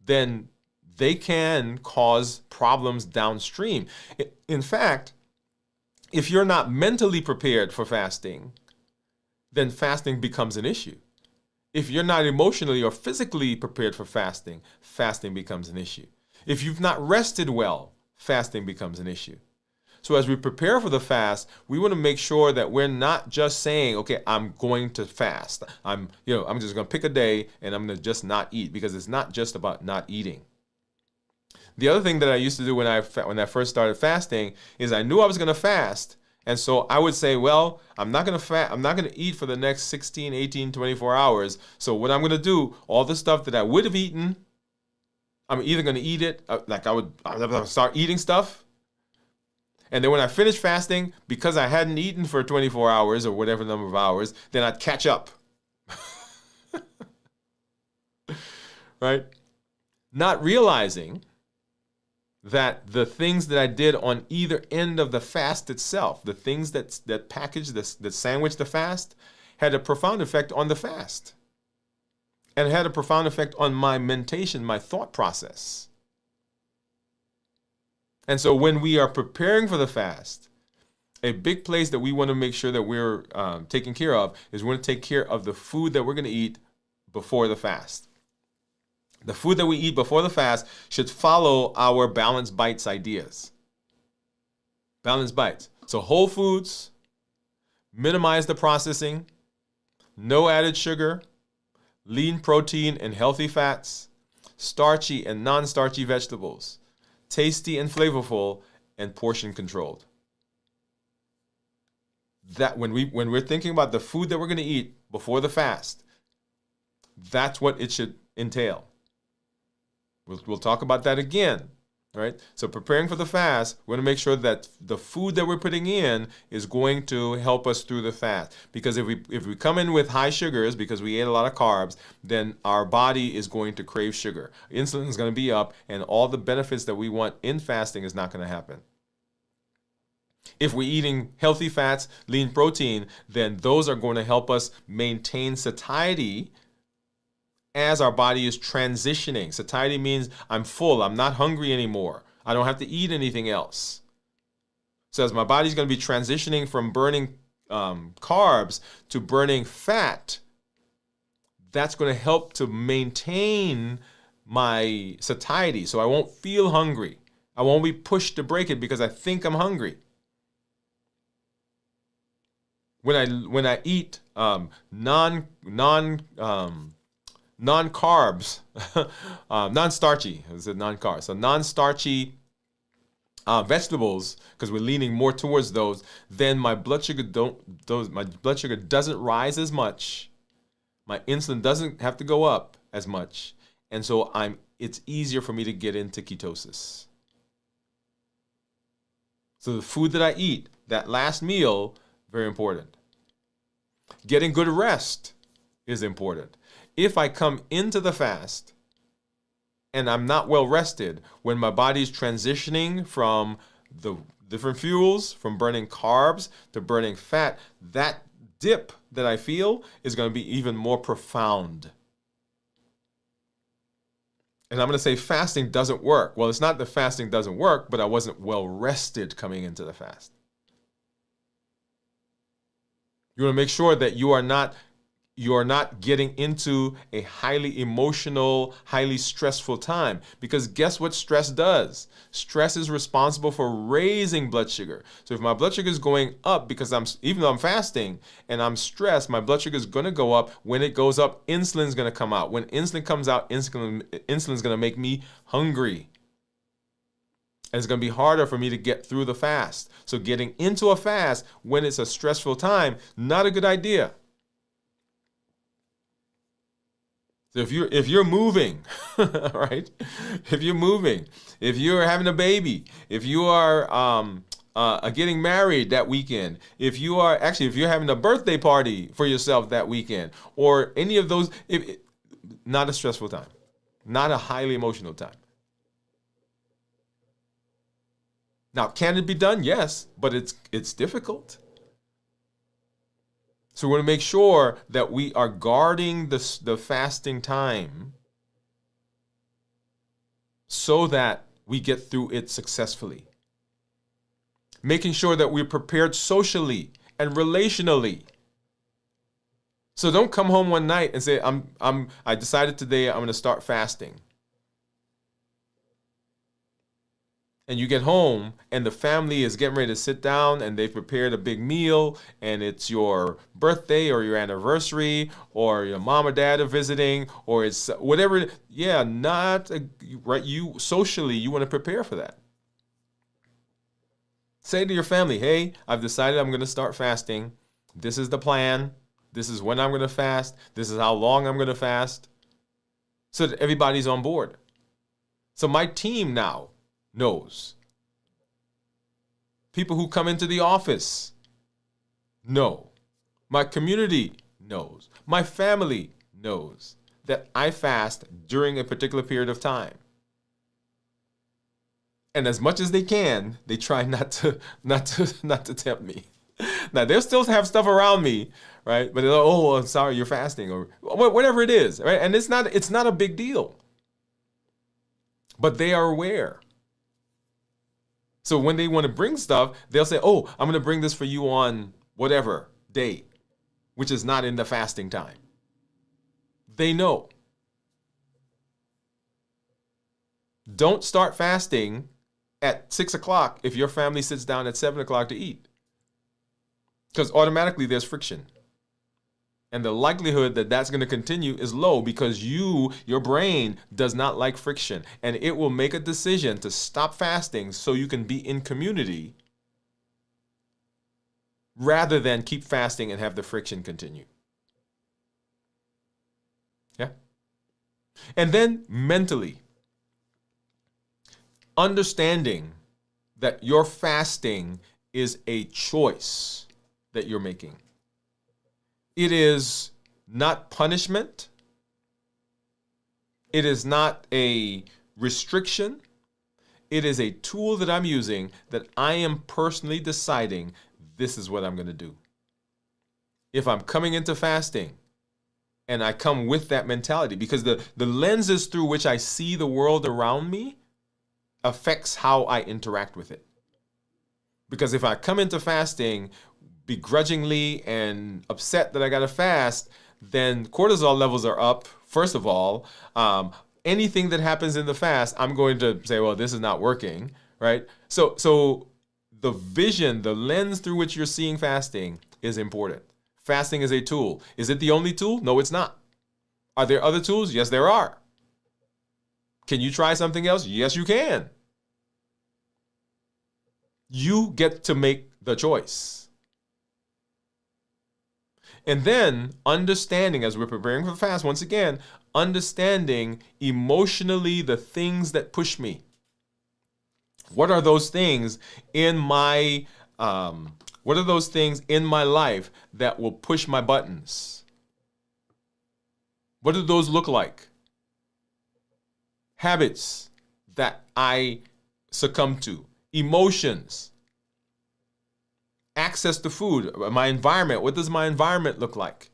then they can cause problems downstream. In fact, if you're not mentally prepared for fasting, then fasting becomes an issue. If you're not emotionally or physically prepared for fasting, fasting becomes an issue. If you've not rested well, fasting becomes an issue. So as we prepare for the fast, we want to make sure that we're not just saying, okay, I'm going to fast. I'm just going to pick a day and I'm going to just not eat, because it's not just about not eating. The other thing that I used to do when I first started fasting is I knew I was going to fast. And so I would say, well, I'm not going to eat for the next 16, 18, 24 hours. So what I'm going to do, all the stuff that I would have eaten, I'm either going to eat it, I'll start eating stuff. And then when I finished fasting, because I hadn't eaten for 24 hours or whatever number of hours, then I'd catch up. Right? Not realizing that the things that I did on either end of the fast itself, the things that sandwiched the fast, had a profound effect on the fast. And it had a profound effect on my mentation, my thought process. And so when we are preparing for the fast, a big place that we want to make sure that we're taking care of is we want to take care of the food that we're going to eat before the fast. The food that we eat before the fast should follow our balanced bites ideas. Balanced bites. So whole foods, minimize the processing, no added sugar, lean protein and healthy fats, starchy and non-starchy vegetables, tasty and flavorful, and portion controlled. That when we're thinking about the food that we're going to eat before the fast, that's what it should entail. We'll talk about that again, right? So preparing for the fast, we're going to make sure that the food that we're putting in is going to help us through the fast. Because if we come in with high sugars because we ate a lot of carbs, then our body is going to crave sugar. Insulin is going to be up, and all the benefits that we want in fasting is not going to happen. If we're eating healthy fats, lean protein, then those are going to help us maintain satiety as our body is transitioning. Satiety means I'm full, I'm not hungry anymore. I don't have to eat anything else. So as my body's going to be transitioning from burning carbs to burning fat, that's going to help to maintain my satiety. So I won't feel hungry. I won't be pushed to break it because I think I'm hungry. When I eat non-carbs, non-starchy, I said non-carbs, so non-starchy vegetables, because we're leaning more towards those, then my blood sugar doesn't rise as much. My insulin doesn't have to go up as much, and so it's easier for me to get into ketosis. So the food that I eat, that last meal, very important. Getting good rest is important. If I come into the fast and I'm not well rested, when my body's transitioning from the different fuels, from burning carbs to burning fat, that dip that I feel is going to be even more profound. And I'm going to say fasting doesn't work. Well, it's not that fasting doesn't work, but I wasn't well rested coming into the fast. You want to make sure that you are not getting into a highly emotional, highly stressful time. Because guess what stress does? Stress is responsible for raising blood sugar. So if my blood sugar is going up because even though I'm fasting and I'm stressed, my blood sugar is going to go up. When it goes up, insulin is going to come out. When insulin comes out, insulin is going to make me hungry. And it's going to be harder for me to get through the fast. So getting into a fast when it's a stressful time, not a good idea. So if you're moving, right? If you're moving, if you're having a baby, if you are getting married that weekend, if you're having a birthday party for yourself that weekend, or any of those, not a stressful time, not a highly emotional time. Now, can it be done? Yes, but it's difficult. So we want to make sure that we are guarding the fasting time so that we get through it successfully. Making sure that we're prepared socially and relationally. So don't come home one night and say, I decided today I'm going to start fasting. And you get home and the family is getting ready to sit down and they've prepared a big meal and it's your birthday or your anniversary or your mom or dad are visiting or it's whatever. Yeah, right. Socially, you want to prepare for that. Say to your family, hey, I've decided I'm going to start fasting. This is the plan. This is when I'm going to fast. This is how long I'm going to fast. So that everybody's on board. So my team now knows. People who come into the office know. My community knows. My family knows that I fast during a particular period of time. And as much as they can, they try not to tempt me. Now they'll still have stuff around me, right? But they're like, oh, I'm sorry, you're fasting, or whatever it is, right? And it's not a big deal. But they are aware. So when they want to bring stuff, they'll say, oh, I'm going to bring this for you on whatever day, which is not in the fasting time. They know. Don't start fasting at 6 o'clock if your family sits down at 7 o'clock to eat. because automatically there's friction. And the likelihood that that's going to continue is low because your brain does not like friction. And it will make a decision to stop fasting so you can be in community rather than keep fasting and have the friction continue. Yeah? And then mentally, understanding that your fasting is a choice that you're making. It is not punishment. It is not a restriction. It is a tool that I'm using that I am personally deciding this is what I'm going to do. If I'm coming into fasting and I come with that mentality, because the lenses through which I see the world around me affects how I interact with it. Because if I come into fasting begrudgingly and upset that I got to fast, then cortisol levels are up, first of all. Anything that happens in the fast, I'm going to say, well, this is not working, right? So the vision, the lens through which you're seeing fasting is important. Fasting is a tool. Is it the only tool? No, it's not. Are there other tools? Yes, there are. Can you try something else? Yes, you can. You get to make the choice. And then understanding, as we're preparing for the fast, once again, understanding emotionally the things that push me. What are those things in my life that will push my buttons? What do those look like? Habits that I succumb to, emotions, access to food, my environment. What does my environment look like?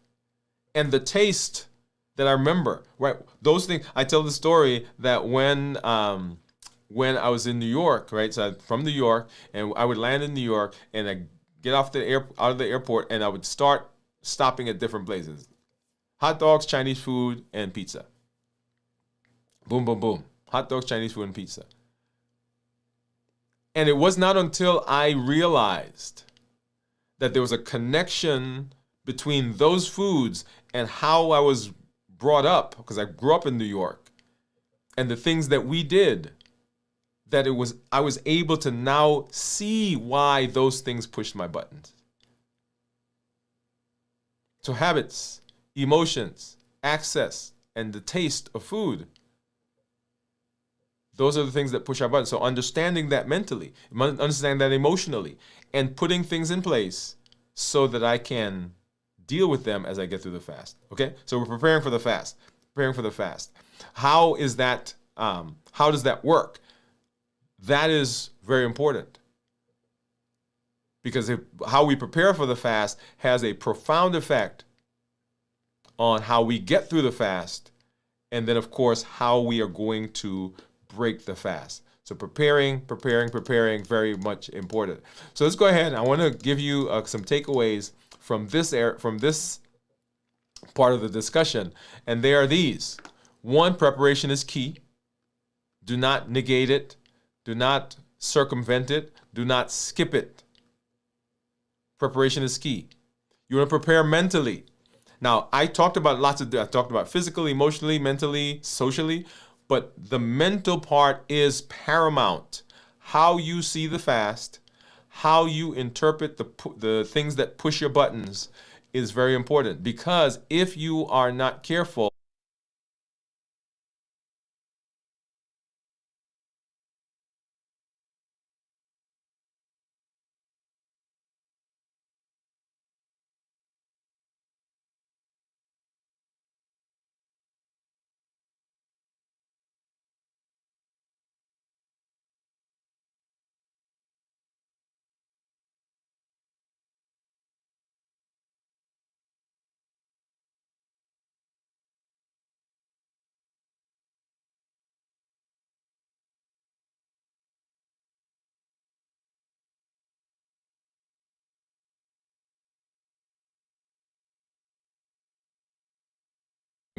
And the taste that I remember, right? Those things. I tell the story that when I was in New York, right? So I'm from New York, and I would land in New York, and I get out of the airport, and I would start stopping at different places: hot dogs, Chinese food, and pizza. Boom, boom, boom. Hot dogs, Chinese food, and pizza. And it was not until I realized that there was a connection between those foods and how I was brought up, because I grew up in New York, and the things that we did, that I was able to now see why those things pushed my buttons. So habits, emotions, access, and the taste of food, those are the things that push our buttons. So understanding that mentally, understanding that emotionally, and putting things in place so that I can deal with them as I get through the fast. Okay? So we're preparing for the fast. Preparing for the fast. How is that? How does that work? That is very important. Because how we prepare for the fast has a profound effect on how we get through the fast, and then, of course, how we are going to break the fast. So preparing, very much important. So let's go ahead. I want to give you some takeaways from this part of the discussion, and they are these. One, preparation is key. Do not negate it. Do not circumvent it. Do not skip it. Preparation is key. You want to prepare mentally. Now, I talked about physically, emotionally, mentally, socially. But the mental part is paramount. How you see the fast, how you interpret the things that push your buttons is very important. Because if you are not careful,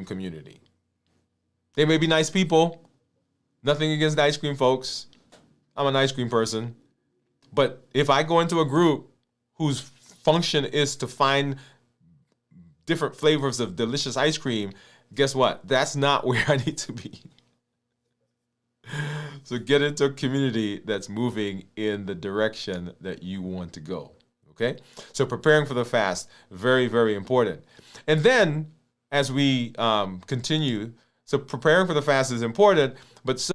community. They may be nice people. Nothing against the ice cream folks. I'm an ice cream person. But if I go into a group whose function is to find different flavors of delicious ice cream, guess what? That's not where I need to be. So get into a community that's moving in the direction that you want to go. Okay? So preparing for the fast, very, very important. And then as we continue, so preparing for the fast is important, but so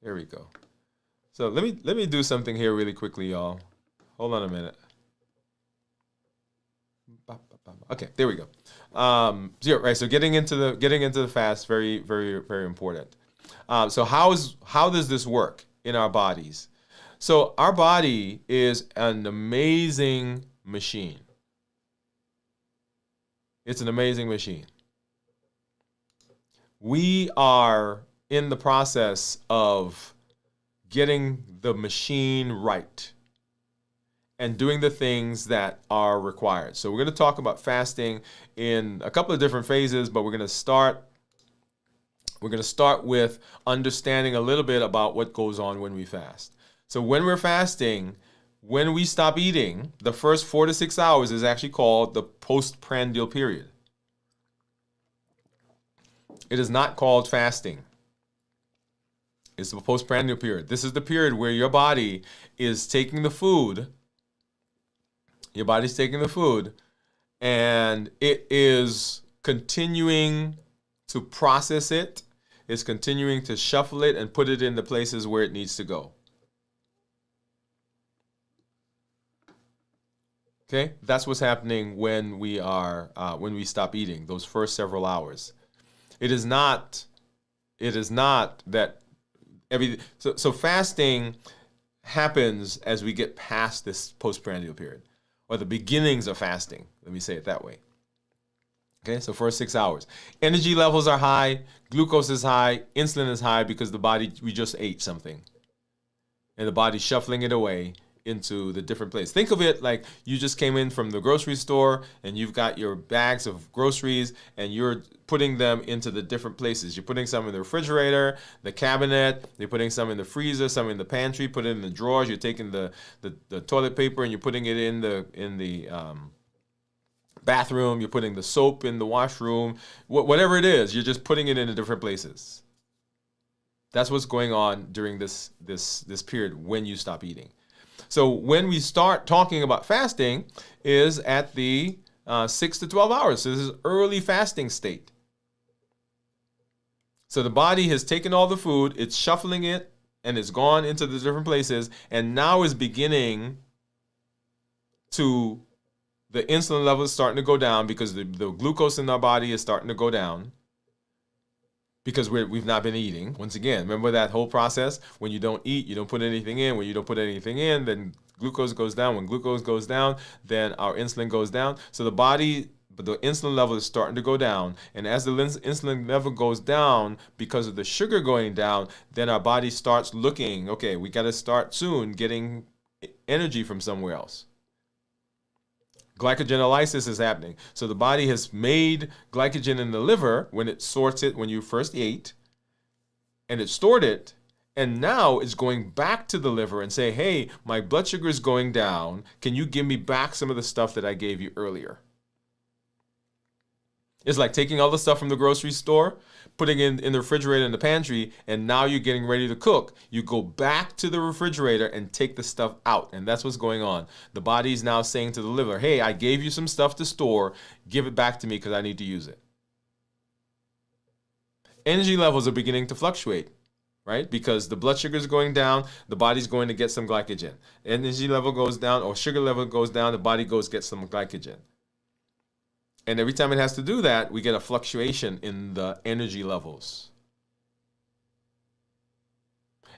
there we go. So let me do something here really quickly, y'all. Hold on a minute. Okay, there we go. Right. So getting into the fast, very, very, very important. So how does this work in our bodies? So our body is an amazing machine. It's an amazing machine. We are in the process of getting the machine right and doing the things that are required. So we're going to talk about fasting in a couple of different phases, but we're going to start with understanding a little bit about what goes on when we fast. So when we're fasting, when we stop eating, the first 4 to 6 hours is actually called the postprandial period. It is not called fasting. It's the postprandial period. This is the period where your body is taking the food. Your body's taking the food, and it is continuing to process it. It's continuing to shuffle it and put it in the places where it needs to go. Okay, that's what's happening when we stop eating. Those first several hours. It is not that. So fasting happens as we get past this postprandial period, or the beginnings of fasting. Let me say it that way. Okay, so first 6 hours. Energy levels are high, glucose is high, insulin is high because we just ate something. And the body's shuffling it away into the different places. Think of it like you just came in from the grocery store and you've got your bags of groceries and you're putting them into the different places. You're putting some in the refrigerator, the cabinet, you're putting some in the freezer, some in the pantry, put it in the drawers, you're taking the toilet paper and you're putting it in the bathroom, you're putting the soap in the washroom, whatever it is, you're just putting it in the different places. That's what's going on during this period when you stop eating. So when we start talking about fasting is at the 6 to 12 hours. So this is early fasting state. So the body has taken all the food, it's shuffling it, and it's gone into the different places, and now is beginning to, the insulin level is starting to go down because the glucose in our body is starting to go down. Because we've not been eating. Once again, remember that whole process? When you don't eat, you don't put anything in. When you don't put anything in, then glucose goes down. When glucose goes down, then our insulin goes down. So the insulin level is starting to go down. And as the insulin level goes down, because of the sugar going down, then our body starts looking, okay, we got to start soon getting energy from somewhere else. Glycogenolysis is happening. So the body has made glycogen in the liver when it sorts it when you first ate, and it stored it, and now it's going back to the liver and say, hey, my blood sugar is going down. Can you give me back some of the stuff that I gave you earlier? It's like taking all the stuff from the grocery store, putting it in the refrigerator in the pantry, and now you're getting ready to cook. You go back to the refrigerator and take the stuff out, and that's what's going on. The body is now saying to the liver, hey, I gave you some stuff to store. Give it back to me because I need to use it. Energy levels are beginning to fluctuate, right? Because the blood sugar is going down, the body's going to get some glycogen. Energy level goes down or sugar level goes down, the body goes get some glycogen. And every time it has to do that, we get a fluctuation in the energy levels.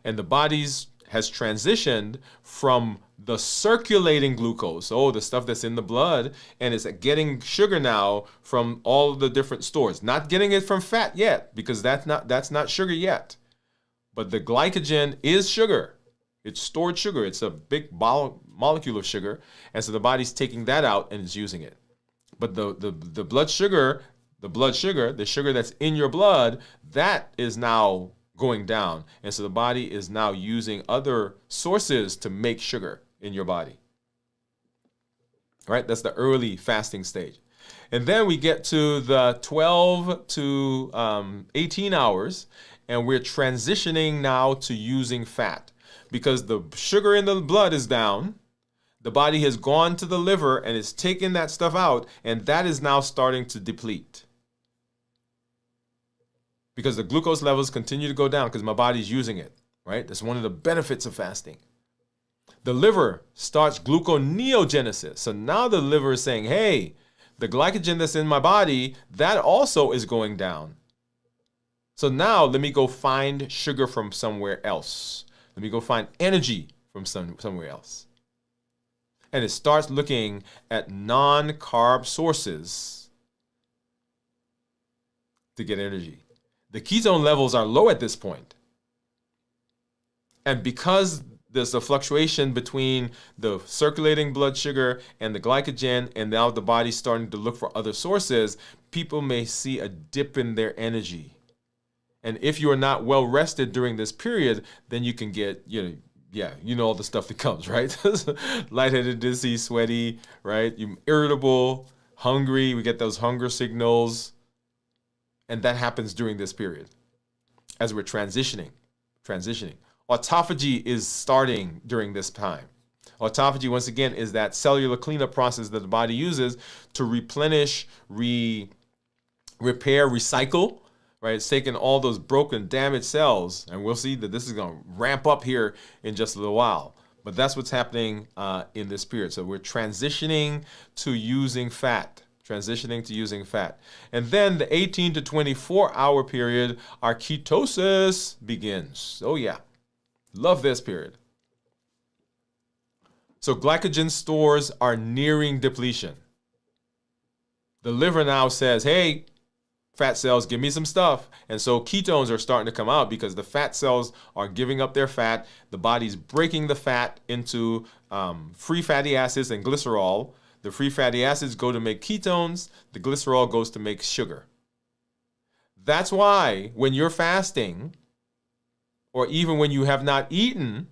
And the body has transitioned from the circulating glucose, the stuff that's in the blood, and it's getting sugar now from all the different stores. Not getting it from fat yet, because that's not sugar yet. But the glycogen is sugar. It's stored sugar. It's a big molecule of sugar. And so the body's taking that out and it's using it. But the blood sugar, the sugar that's in your blood, that is now going down. And so the body is now using other sources to make sugar in your body. All right? That's the early fasting stage. And then we get to the 12 to 18 hours, and we're transitioning now to using fat. Because the sugar in the blood is down, the body has gone to the liver and is taking that stuff out, and that is now starting to deplete. Because the glucose levels continue to go down because my body's using it, right? That's one of the benefits of fasting. The liver starts gluconeogenesis. So now the liver is saying, hey, the glycogen that's in my body, that also is going down. So now let me go find sugar from somewhere else. Let me go find energy from somewhere else. And it starts looking at non-carb sources to get energy. The ketone levels are low at this point. And because there's a fluctuation between the circulating blood sugar and the glycogen, and now the body's starting to look for other sources, people may see a dip in their energy. And if you are not well rested during this period, then you can get, you know all the stuff that comes, right? Lightheaded, dizzy, sweaty, right? You're irritable, hungry. We get those hunger signals. And that happens during this period as we're transitioning. Autophagy is starting during this time. Autophagy, once again, is that cellular cleanup process that the body uses to replenish, repair, recycle, right? It's taking all those broken, damaged cells, and we'll see that this is going to ramp up here in just a little while. But that's what's happening in this period. So we're transitioning to using fat. And then the 18 to 24 hour period, our ketosis begins. Oh yeah, love this period. So glycogen stores are nearing depletion. The liver now says, hey, fat cells, give me some stuff. And so ketones are starting to come out because the fat cells are giving up their fat. The body's breaking the fat into free fatty acids and glycerol. The free fatty acids go to make ketones. The glycerol goes to make sugar. That's why when you're fasting, or even when you have not eaten,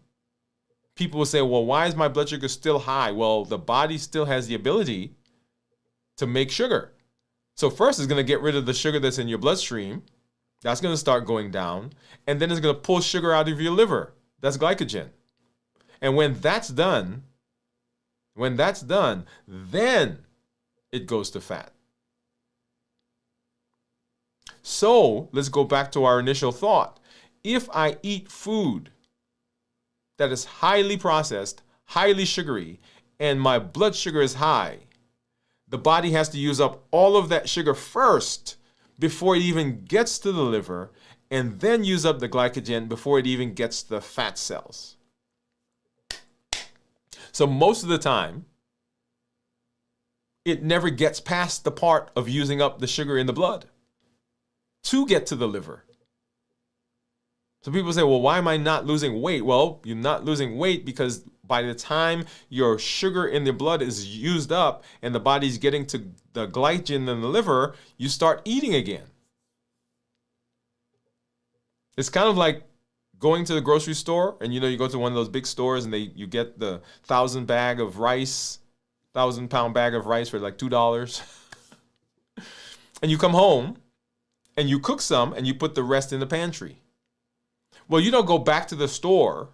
people will say, well, why is my blood sugar still high? Well, the body still has the ability to make sugar. So first it's going to get rid of the sugar that's in your bloodstream. That's going to start going down. And then it's going to pull sugar out of your liver. That's glycogen. And when that's done, then it goes to fat. So let's go back to our initial thought. If I eat food that is highly processed, highly sugary, and my blood sugar is high, the body has to use up all of that sugar first before it even gets to the liver, and then use up the glycogen before it even gets to the fat cells. So most of the time, it never gets past the part of using up the sugar in the blood to get to the liver. So people say, well, why am I not losing weight? Well, you're not losing weight because by the time your sugar in the blood is used up and the body's getting to the glycogen in the liver, you start eating again. It's kind of like going to the grocery store, and you go to one of those big stores and you get the 1,000-pound bag of rice for like $2. And you come home and you cook some and you put the rest in the pantry. Well, you don't go back to the store,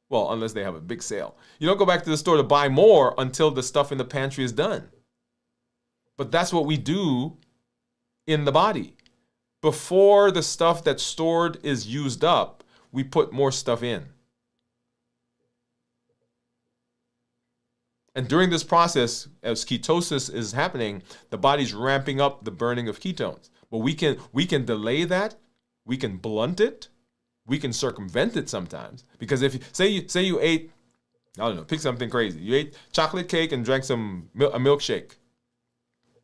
well, unless they have a big sale. You don't go back to the store to buy more until the stuff in the pantry is done. But that's what we do in the body. Before the stuff that's stored is used up, we put more stuff in. And during this process, as ketosis is happening, the body's ramping up the burning of ketones. But we can delay that, we can blunt it, we can circumvent it sometimes. Because if you say you ate, I don't know, pick something crazy. You ate chocolate cake and drank a milkshake,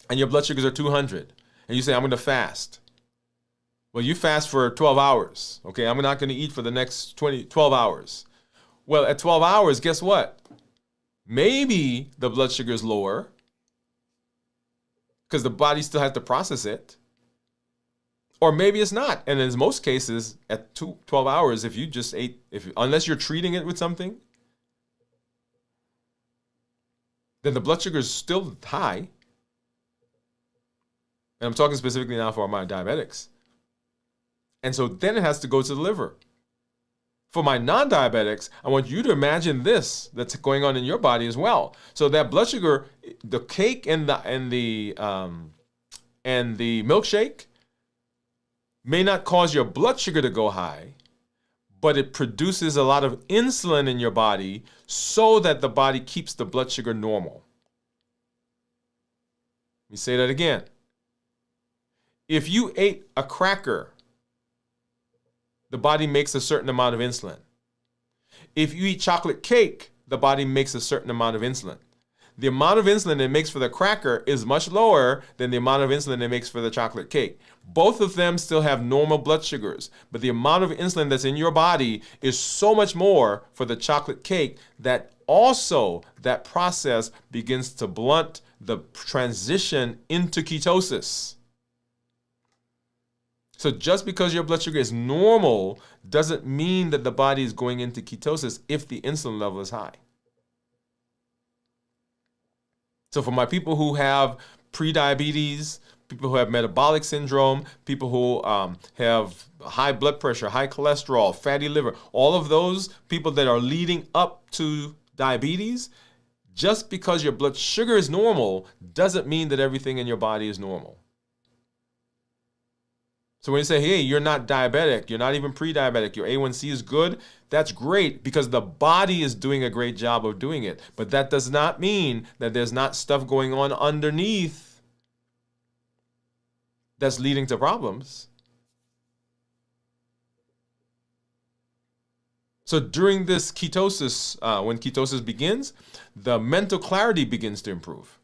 and your blood sugars are 200, and you say, I'm going to fast. Well, you fast for 12 hours. Okay, I'm not going to eat for the next 12 hours. Well, at 12 hours, guess what? Maybe the blood sugar is lower because the body still has to process it. Or maybe it's not. And in most cases, at 12 hours, if you just ate, unless you're treating it with something, then the blood sugar is still high. And I'm talking specifically now for my diabetics. And so then it has to go to the liver. For my non-diabetics, I want you to imagine this that's going on in your body as well. So that blood sugar, the cake and the milkshake may not cause your blood sugar to go high, but it produces a lot of insulin in your body so that the body keeps the blood sugar normal. Let me say that again. If you ate a cracker, the body makes a certain amount of insulin. If you eat chocolate cake, the body makes a certain amount of insulin. The amount of insulin it makes for the cracker is much lower than the amount of insulin it makes for the chocolate cake. Both of them still have normal blood sugars, but the amount of insulin that's in your body is so much more for the chocolate cake that also that process begins to blunt the transition into ketosis. So just because your blood sugar is normal doesn't mean that the body is going into ketosis if the insulin level is high. So for my people who have prediabetes, people who have metabolic syndrome, people who have high blood pressure, high cholesterol, fatty liver, all of those people that are leading up to diabetes, just because your blood sugar is normal doesn't mean that everything in your body is normal. So when you say, hey, you're not diabetic, you're not even pre-diabetic, your A1C is good, that's great because the body is doing a great job of doing it. But that does not mean that there's not stuff going on underneath that's leading to problems. So during this ketosis, when ketosis begins, the mental clarity begins to improve.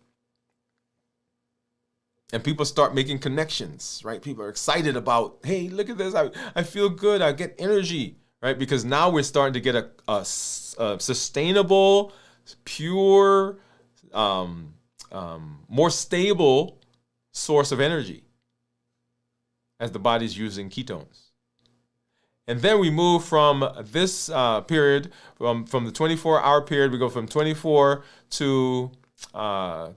And people start making connections, right? People are excited about, hey, look at this. I feel good. I get energy, right? Because now we're starting to get a sustainable, pure, more stable source of energy as the body's using ketones. And then we move from this period, from the 24-hour period, we go from 24 to our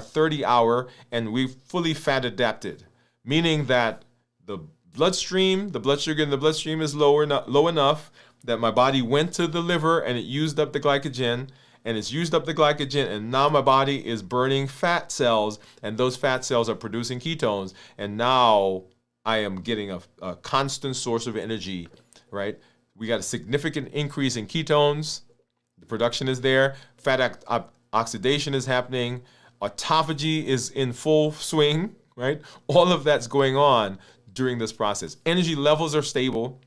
30-hour, and we've fully fat adapted, meaning that the blood sugar in the bloodstream is low enough that my body went to the liver and it used up the glycogen, and now my body is burning fat cells, and those fat cells are producing ketones, and now I am getting a constant source of energy, right? We got a significant increase in ketones. The production is there. Fat oxidation is happening. Autophagy is in full swing, right? All of that's going on during this process. Energy levels are stable.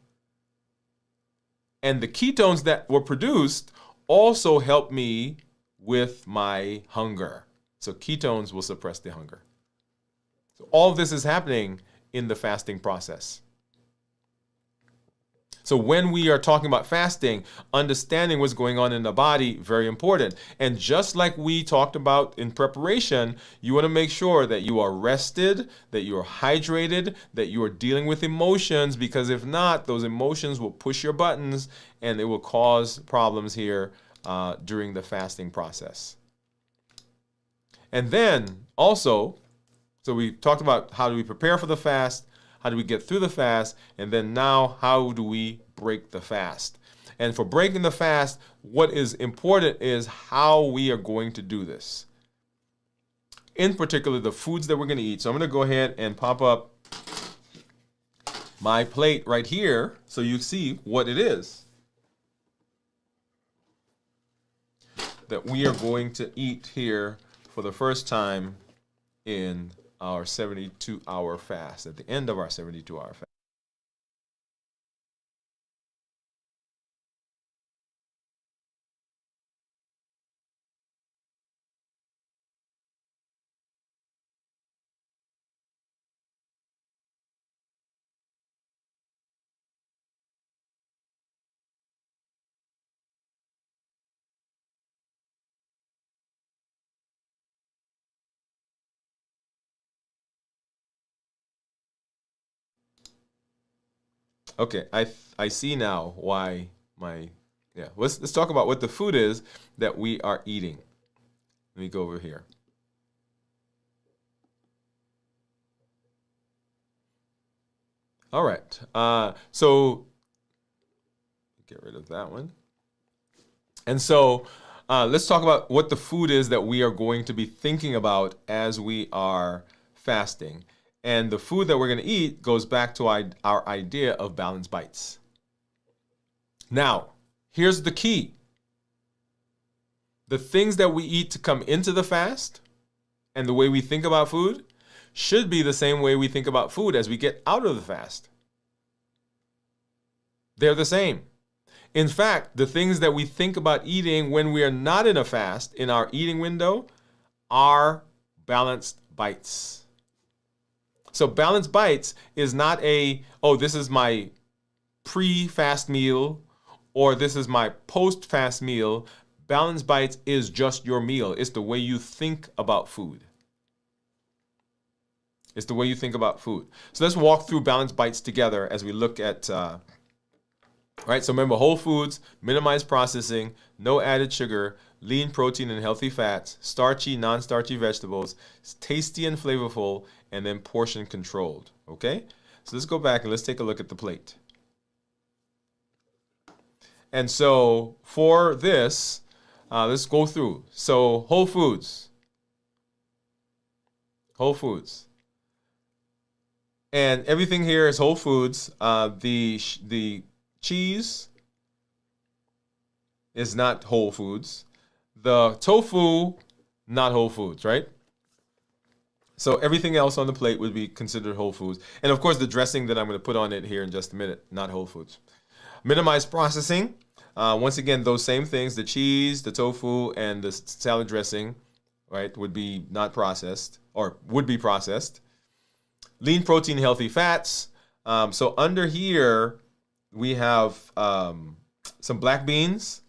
And the ketones that were produced also help me with my hunger. So ketones will suppress the hunger. So all of this is happening in the fasting process. So when we are talking about fasting, understanding what's going on in the body, very important. And just like we talked about in preparation, you want to make sure that you are rested, that you are hydrated, that you are dealing with emotions, because if not, those emotions will push your buttons and it will cause problems here during the fasting process. And then also, so we talked about how do we prepare for the fast, how do we get through the fast, and then now how do we break the fast? And for breaking the fast, what is important is how we are going to do this. In particular, the foods that we're going to eat. So I'm going to go ahead and pop up my plate right here so you see what it is that we are going to eat here for the first time in our 72-hour fast, at the end of our 72-hour fast. Okay, I see now why yeah. Let's talk about what the food is that we are eating. Let me go over here. All right. So get rid of that one. And so let's talk about what the food is that we are going to be thinking about as we are fasting. And the food that we're going to eat goes back to our idea of balanced bites. Now, here's the key. The things that we eat to come into the fast and the way we think about food should be the same way we think about food as we get out of the fast. They're the same. In fact, the things that we think about eating when we are not in a fast, in our eating window, are balanced bites. So balanced bites is not this is my pre-fast meal or this is my post-fast meal. Balanced bites is just your meal. It's the way you think about food. It's the way you think about food. So let's walk through balanced bites together as we look at, right? So remember, whole foods, minimize processing, no added sugar, lean protein and healthy fats, starchy, non-starchy vegetables, tasty and flavorful, and then portion controlled, okay? So let's go back and let's take a look at the plate. And so for this, let's go through. So whole foods. And everything here is whole foods. The cheese is not whole foods. The tofu, not whole foods, right? So everything else on the plate would be considered whole foods. And of course, the dressing that I'm going to put on it here in just a minute, not whole foods. Minimize processing. Once again, those same things, the cheese, the tofu, and the salad dressing, right, would be not processed or would be processed. Lean protein, healthy fats. So under here, we have some black beans,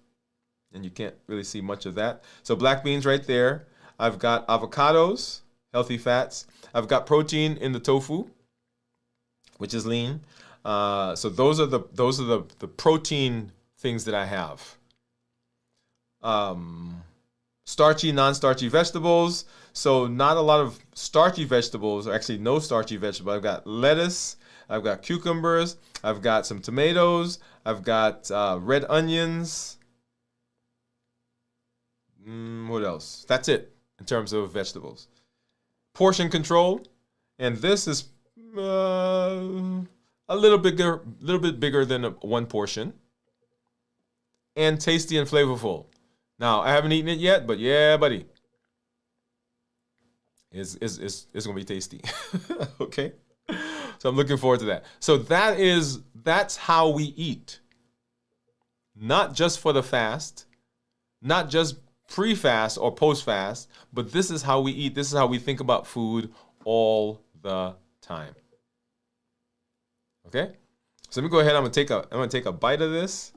and you can't really see much of that. So black beans right there. I've got avocados, healthy fats. I've got protein in the tofu, which is lean. So those are the protein things that I have. Starchy, non-starchy vegetables. So not a lot of starchy vegetables, or actually no starchy vegetables. I've got lettuce, I've got cucumbers, I've got some tomatoes, I've got red onions. What else? That's it in terms of vegetables. Portion control, and this is a little bit bigger than one portion. And tasty and flavorful. Now, I haven't eaten it yet, but yeah, buddy. It's going to be tasty. Okay? So I'm looking forward to that. So that's how we eat. Not just for the fast, not just pre-fast or post-fast, but this is how we eat. This is how we think about food all the time. Okay? So let me go ahead. I'm gonna take a bite of this.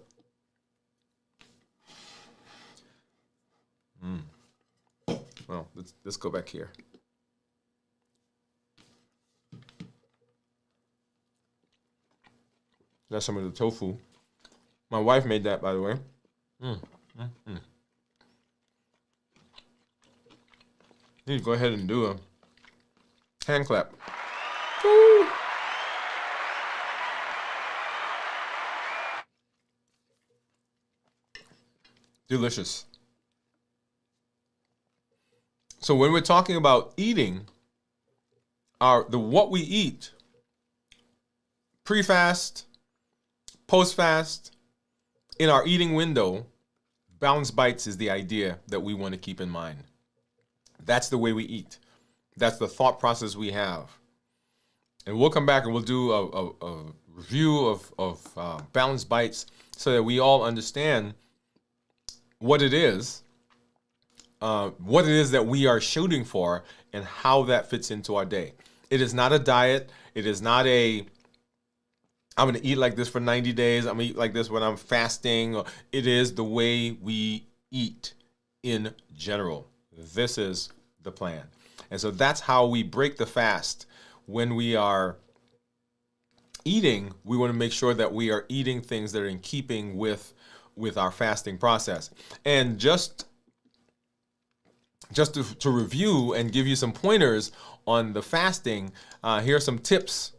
Well, let's go back here. That's some of the tofu. My wife made that, by the way. You need to go ahead and do a hand clap. Woo! Delicious. So when we're talking about eating, what we eat, pre-fast, post-fast, in our eating window, balanced bites is the idea that we want to keep in mind. That's the way we eat. That's the thought process we have. And we'll come back and we'll do a review of balanced bites so that we all understand what it is that we are shooting for and how that fits into our day. It is not a diet. It is not I'm going to eat like this for 90 days. I'm going to eat like this when I'm fasting. It is the way we eat in general. This is the plan. And so that's how we break the fast when we are eating, we want to make sure that we are eating things that are in keeping with our fasting process. And just to review and give you some pointers on the fasting, here are some tips.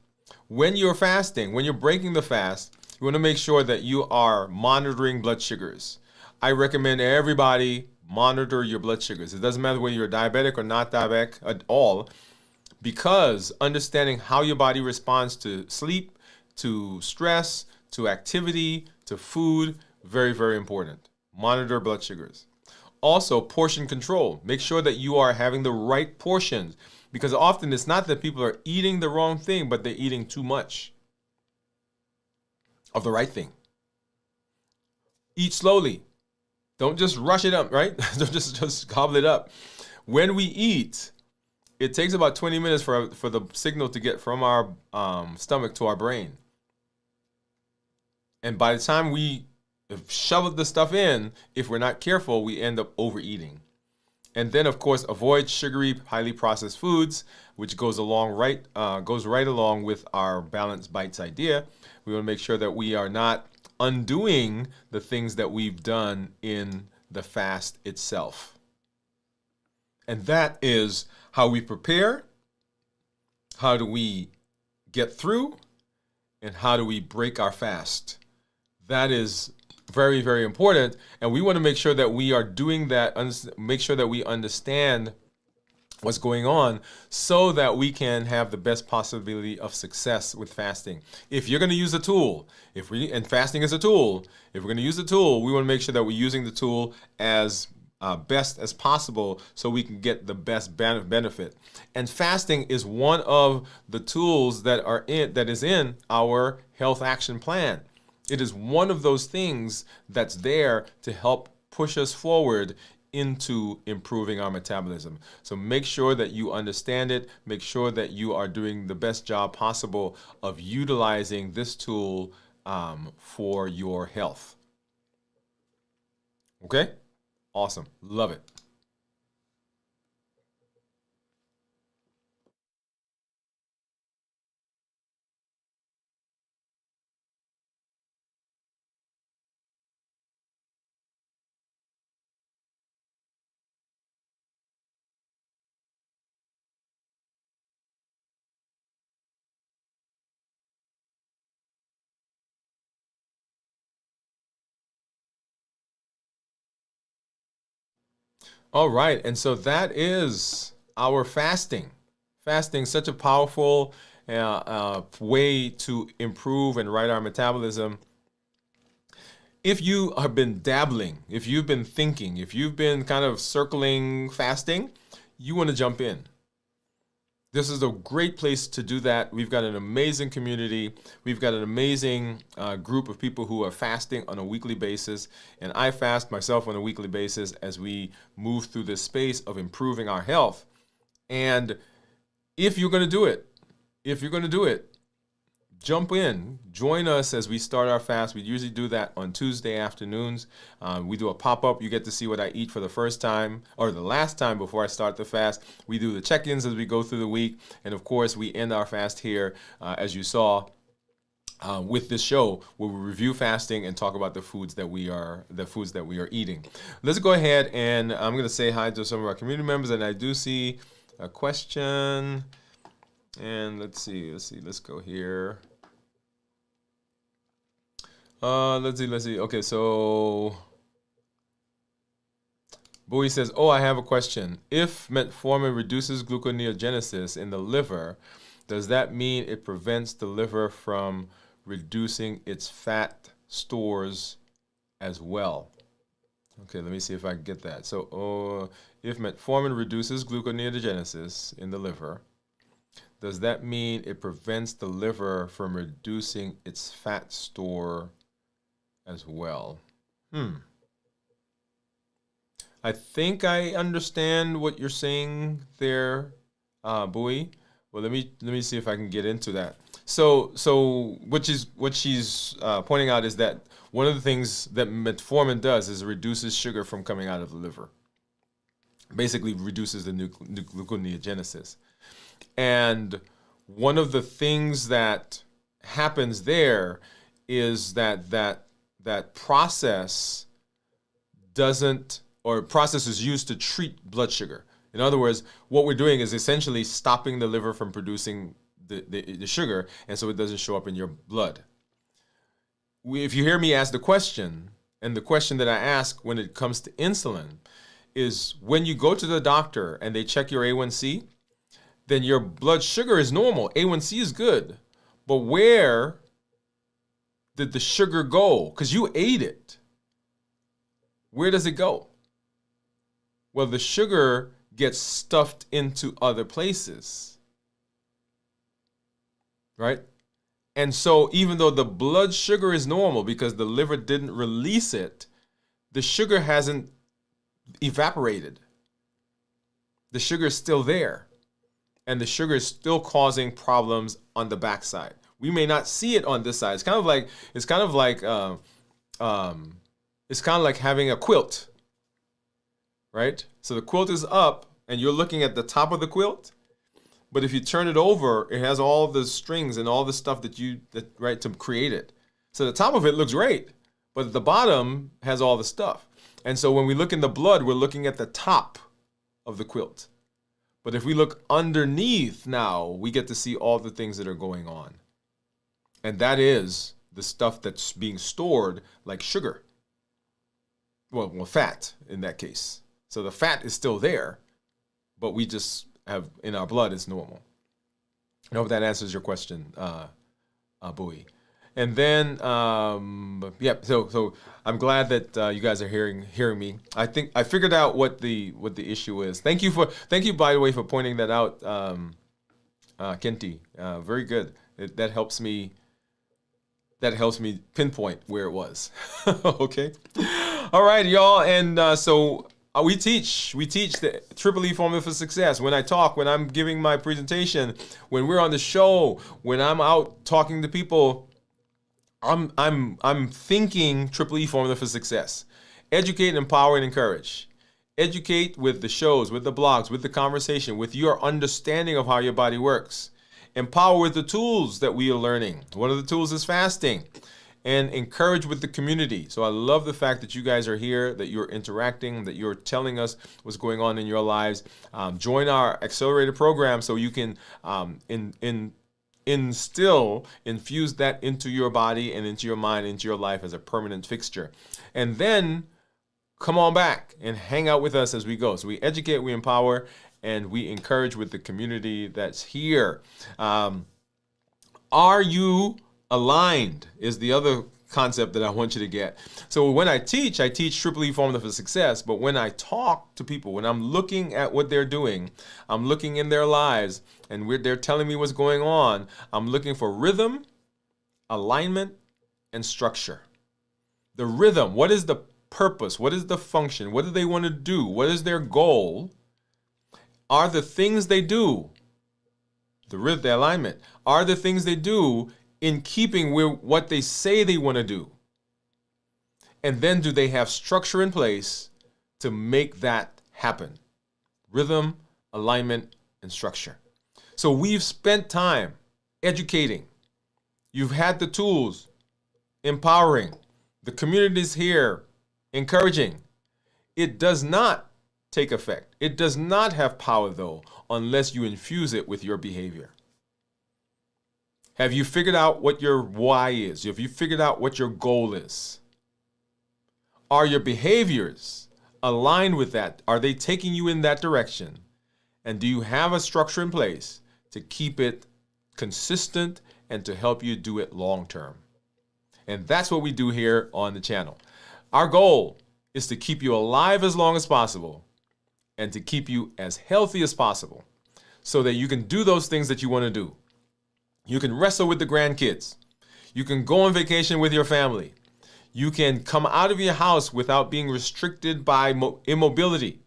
When you're fasting, when you're breaking the fast, you want to make sure that you are monitoring blood sugars. I recommend everybody monitor your blood sugars. It doesn't matter whether you're diabetic or not diabetic at all, because understanding how your body responds to sleep, to stress, to activity, to food, very, very important. Monitor blood sugars. Also, portion control. Make sure that you are having the right portions, because often it's not that people are eating the wrong thing, but they're eating too much of the right thing. Eat slowly. Don't just rush it up, right? Don't just gobble it up. When we eat, it takes about 20 minutes for the signal to get from our stomach to our brain. And by the time we shove the stuff in, if we're not careful, we end up overeating. And then, of course, avoid sugary, highly processed foods, which goes right along with our balanced bites idea. We want to make sure that we are not undoing the things that we've done in the fast itself. And that is how we prepare, how do we get through, and how do we break our fast. That is very, very important. And we want to make sure that we are doing that, make sure that we understand what's going on so that we can have the best possibility of success with fasting. If you're going to use a tool, and fasting is a tool, if we're going to use a tool, we want to make sure that we're using the tool as best as possible so we can get the best benefit. And fasting is one of the tools that is in our health action plan. It is one of those things that's there to help push us forward into improving our metabolism. So make sure that you understand it. Make sure that you are doing the best job possible of utilizing this tool for your health. Okay? Awesome. Love it. All right, and so that is our fasting. Fasting, such a powerful way to improve and right our metabolism. If you have been dabbling, if you've been thinking, if you've been kind of circling fasting, you want to jump in. This is a great place to do that. We've got an amazing community. We've got an amazing group of people who are fasting on a weekly basis. And I fast myself on a weekly basis as we move through this space of improving our health. And if you're going to do it, jump in, join us as we start our fast. We usually do that on Tuesday afternoons. We do a pop-up. You get to see what I eat for the first time or the last time before I start the fast. We do the check-ins as we go through the week. And of course, we end our fast here, as you saw, with this show where we review fasting and talk about the foods that we are eating. Let's go ahead and I'm going to say hi to some of our community members. And I do see a question. And let's see. Let's go here. Let's see. Okay, so Bowie says, I have a question. If metformin reduces gluconeogenesis in the liver, does that mean it prevents the liver from reducing its fat stores as well? Okay, let me see if I can get that. So, if metformin reduces gluconeogenesis in the liver, does that mean it prevents the liver from reducing its fat store as well? I think I understand what you're saying there, Bowie. Well, let me see if I can get into that. So what she's pointing out is that one of the things that metformin does is reduces sugar from coming out of the liver. Basically, reduces the gluconeogenesis. And one of the things that happens there is that process doesn't, or process is used to treat blood sugar. In other words, what we're doing is essentially stopping the liver from producing the sugar, and so it doesn't show up in your blood. If you hear me ask the question, and the question that I ask when it comes to insulin is, when you go to the doctor and they check your A1C, then your blood sugar is normal. A1C is good. But where did the sugar go? Because you ate it. Where does it go? Well, the sugar gets stuffed into other places. Right? And so even though the blood sugar is normal because the liver didn't release it, the sugar hasn't evaporated. The sugar is still there. And the sugar is still causing problems on the backside. We may not see it on this side. It's kind of like having a quilt, right? So the quilt is up, and you're looking at the top of the quilt. But if you turn it over, it has all the strings and all the stuff right, to create it. So the top of it looks great, but the bottom has all the stuff. And so when we look in the blood, we're looking at the top of the quilt. But if we look underneath now, we get to see all the things that are going on. And that is the stuff that's being stored, like sugar. Well, fat in that case. So the fat is still there, but we just have, in our blood, it's normal. I hope that answers your question, Bowie. And then, so I'm glad that you guys are hearing me. I think I figured out what the issue is. Thank you, by the way, for pointing that out, Kenti. Very good. That helps me pinpoint where it was. Okay. All right, y'all. And so we teach the Triple E formula for success. When I talk, when I'm giving my presentation, when we're on the show, when I'm out talking to people, I'm thinking Triple E formula for success. Educate, empower, and encourage. Educate with the shows, with the blogs, with the conversation, with your understanding of how your body works. Empower with the tools that we are learning. One of the tools is fasting. And encourage with the community. So I love the fact that you guys are here, that you're interacting, that you're telling us what's going on in your lives. Join our accelerated program so you can infuse that into your body and into your mind, into your life as a permanent fixture. And then come on back and hang out with us as we go. So we educate, we empower, and we encourage with the community that's here. Are you aligned is the other concept that I want you to get. So when I teach Triple E formula for success, but when I talk to people, when I'm looking at what they're doing, I'm looking in their lives, and they're telling me what's going on, I'm looking for rhythm, alignment, and structure. The rhythm, what is the purpose? What is the function? What do they want to do? What is their goal? Are the things they do, the alignment, are the things they do in keeping with what they say they want to do? And then do they have structure in place to make that happen? Rhythm, alignment, and structure. So we've spent time educating. You've had the tools, empowering. The community's here, encouraging. It does not take effect. It does not have power, though, unless you infuse it with your behavior. Have you figured out what your why is? Have you figured out what your goal is? Are your behaviors aligned with that? Are they taking you in that direction? And do you have a structure in place to keep it consistent and to help you do it long term? And that's what we do here on the channel. Our goal is to keep you alive as long as possible and to keep you as healthy as possible so that you can do those things that you want to do. You can wrestle with the grandkids. You can go on vacation with your family. You can come out of your house without being restricted by immobility.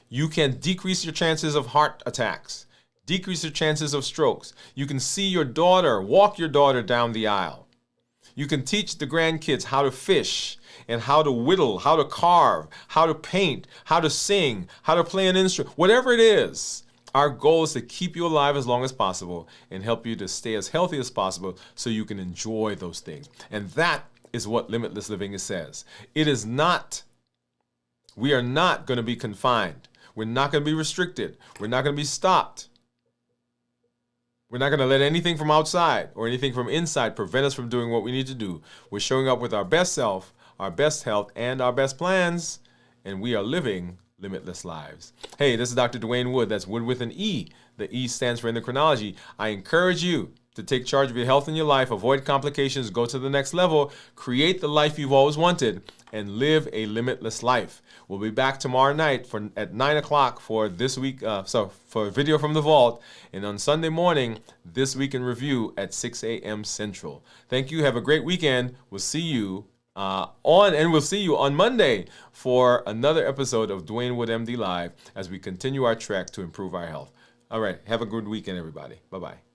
You can decrease your chances of heart attacks, decrease your chances of strokes. You can see your daughter, walk your daughter down the aisle. You can teach the grandkids how to fish and how to whittle, how to carve, how to paint, how to sing, how to play an instrument, whatever it is. Our goal is to keep you alive as long as possible and help you to stay as healthy as possible so you can enjoy those things. And that is what limitless living says. It is not, we are not going to be confined. We're not going to be restricted. We're not going to be stopped. We're not going to let anything from outside or anything from inside prevent us from doing what we need to do. We're showing up with our best self, our best health, and our best plans, and we are living limitless lives. Hey, this is Dr. Dwain Woode. That's Wood with an E. The E stands for endocrinology. I encourage you to take charge of your health and your life, avoid complications, go to the next level, create the life you've always wanted, and live a limitless life. We'll be back tomorrow night at 9 o'clock for this week, for a video from the vault, and on Sunday morning, This Week in Review at 6 a.m. Central. Thank you. Have a great weekend. We'll see you on Monday for another episode of Dwain Woode MD Live as we continue our trek to improve our health. All right. Have a good weekend, everybody. Bye-bye.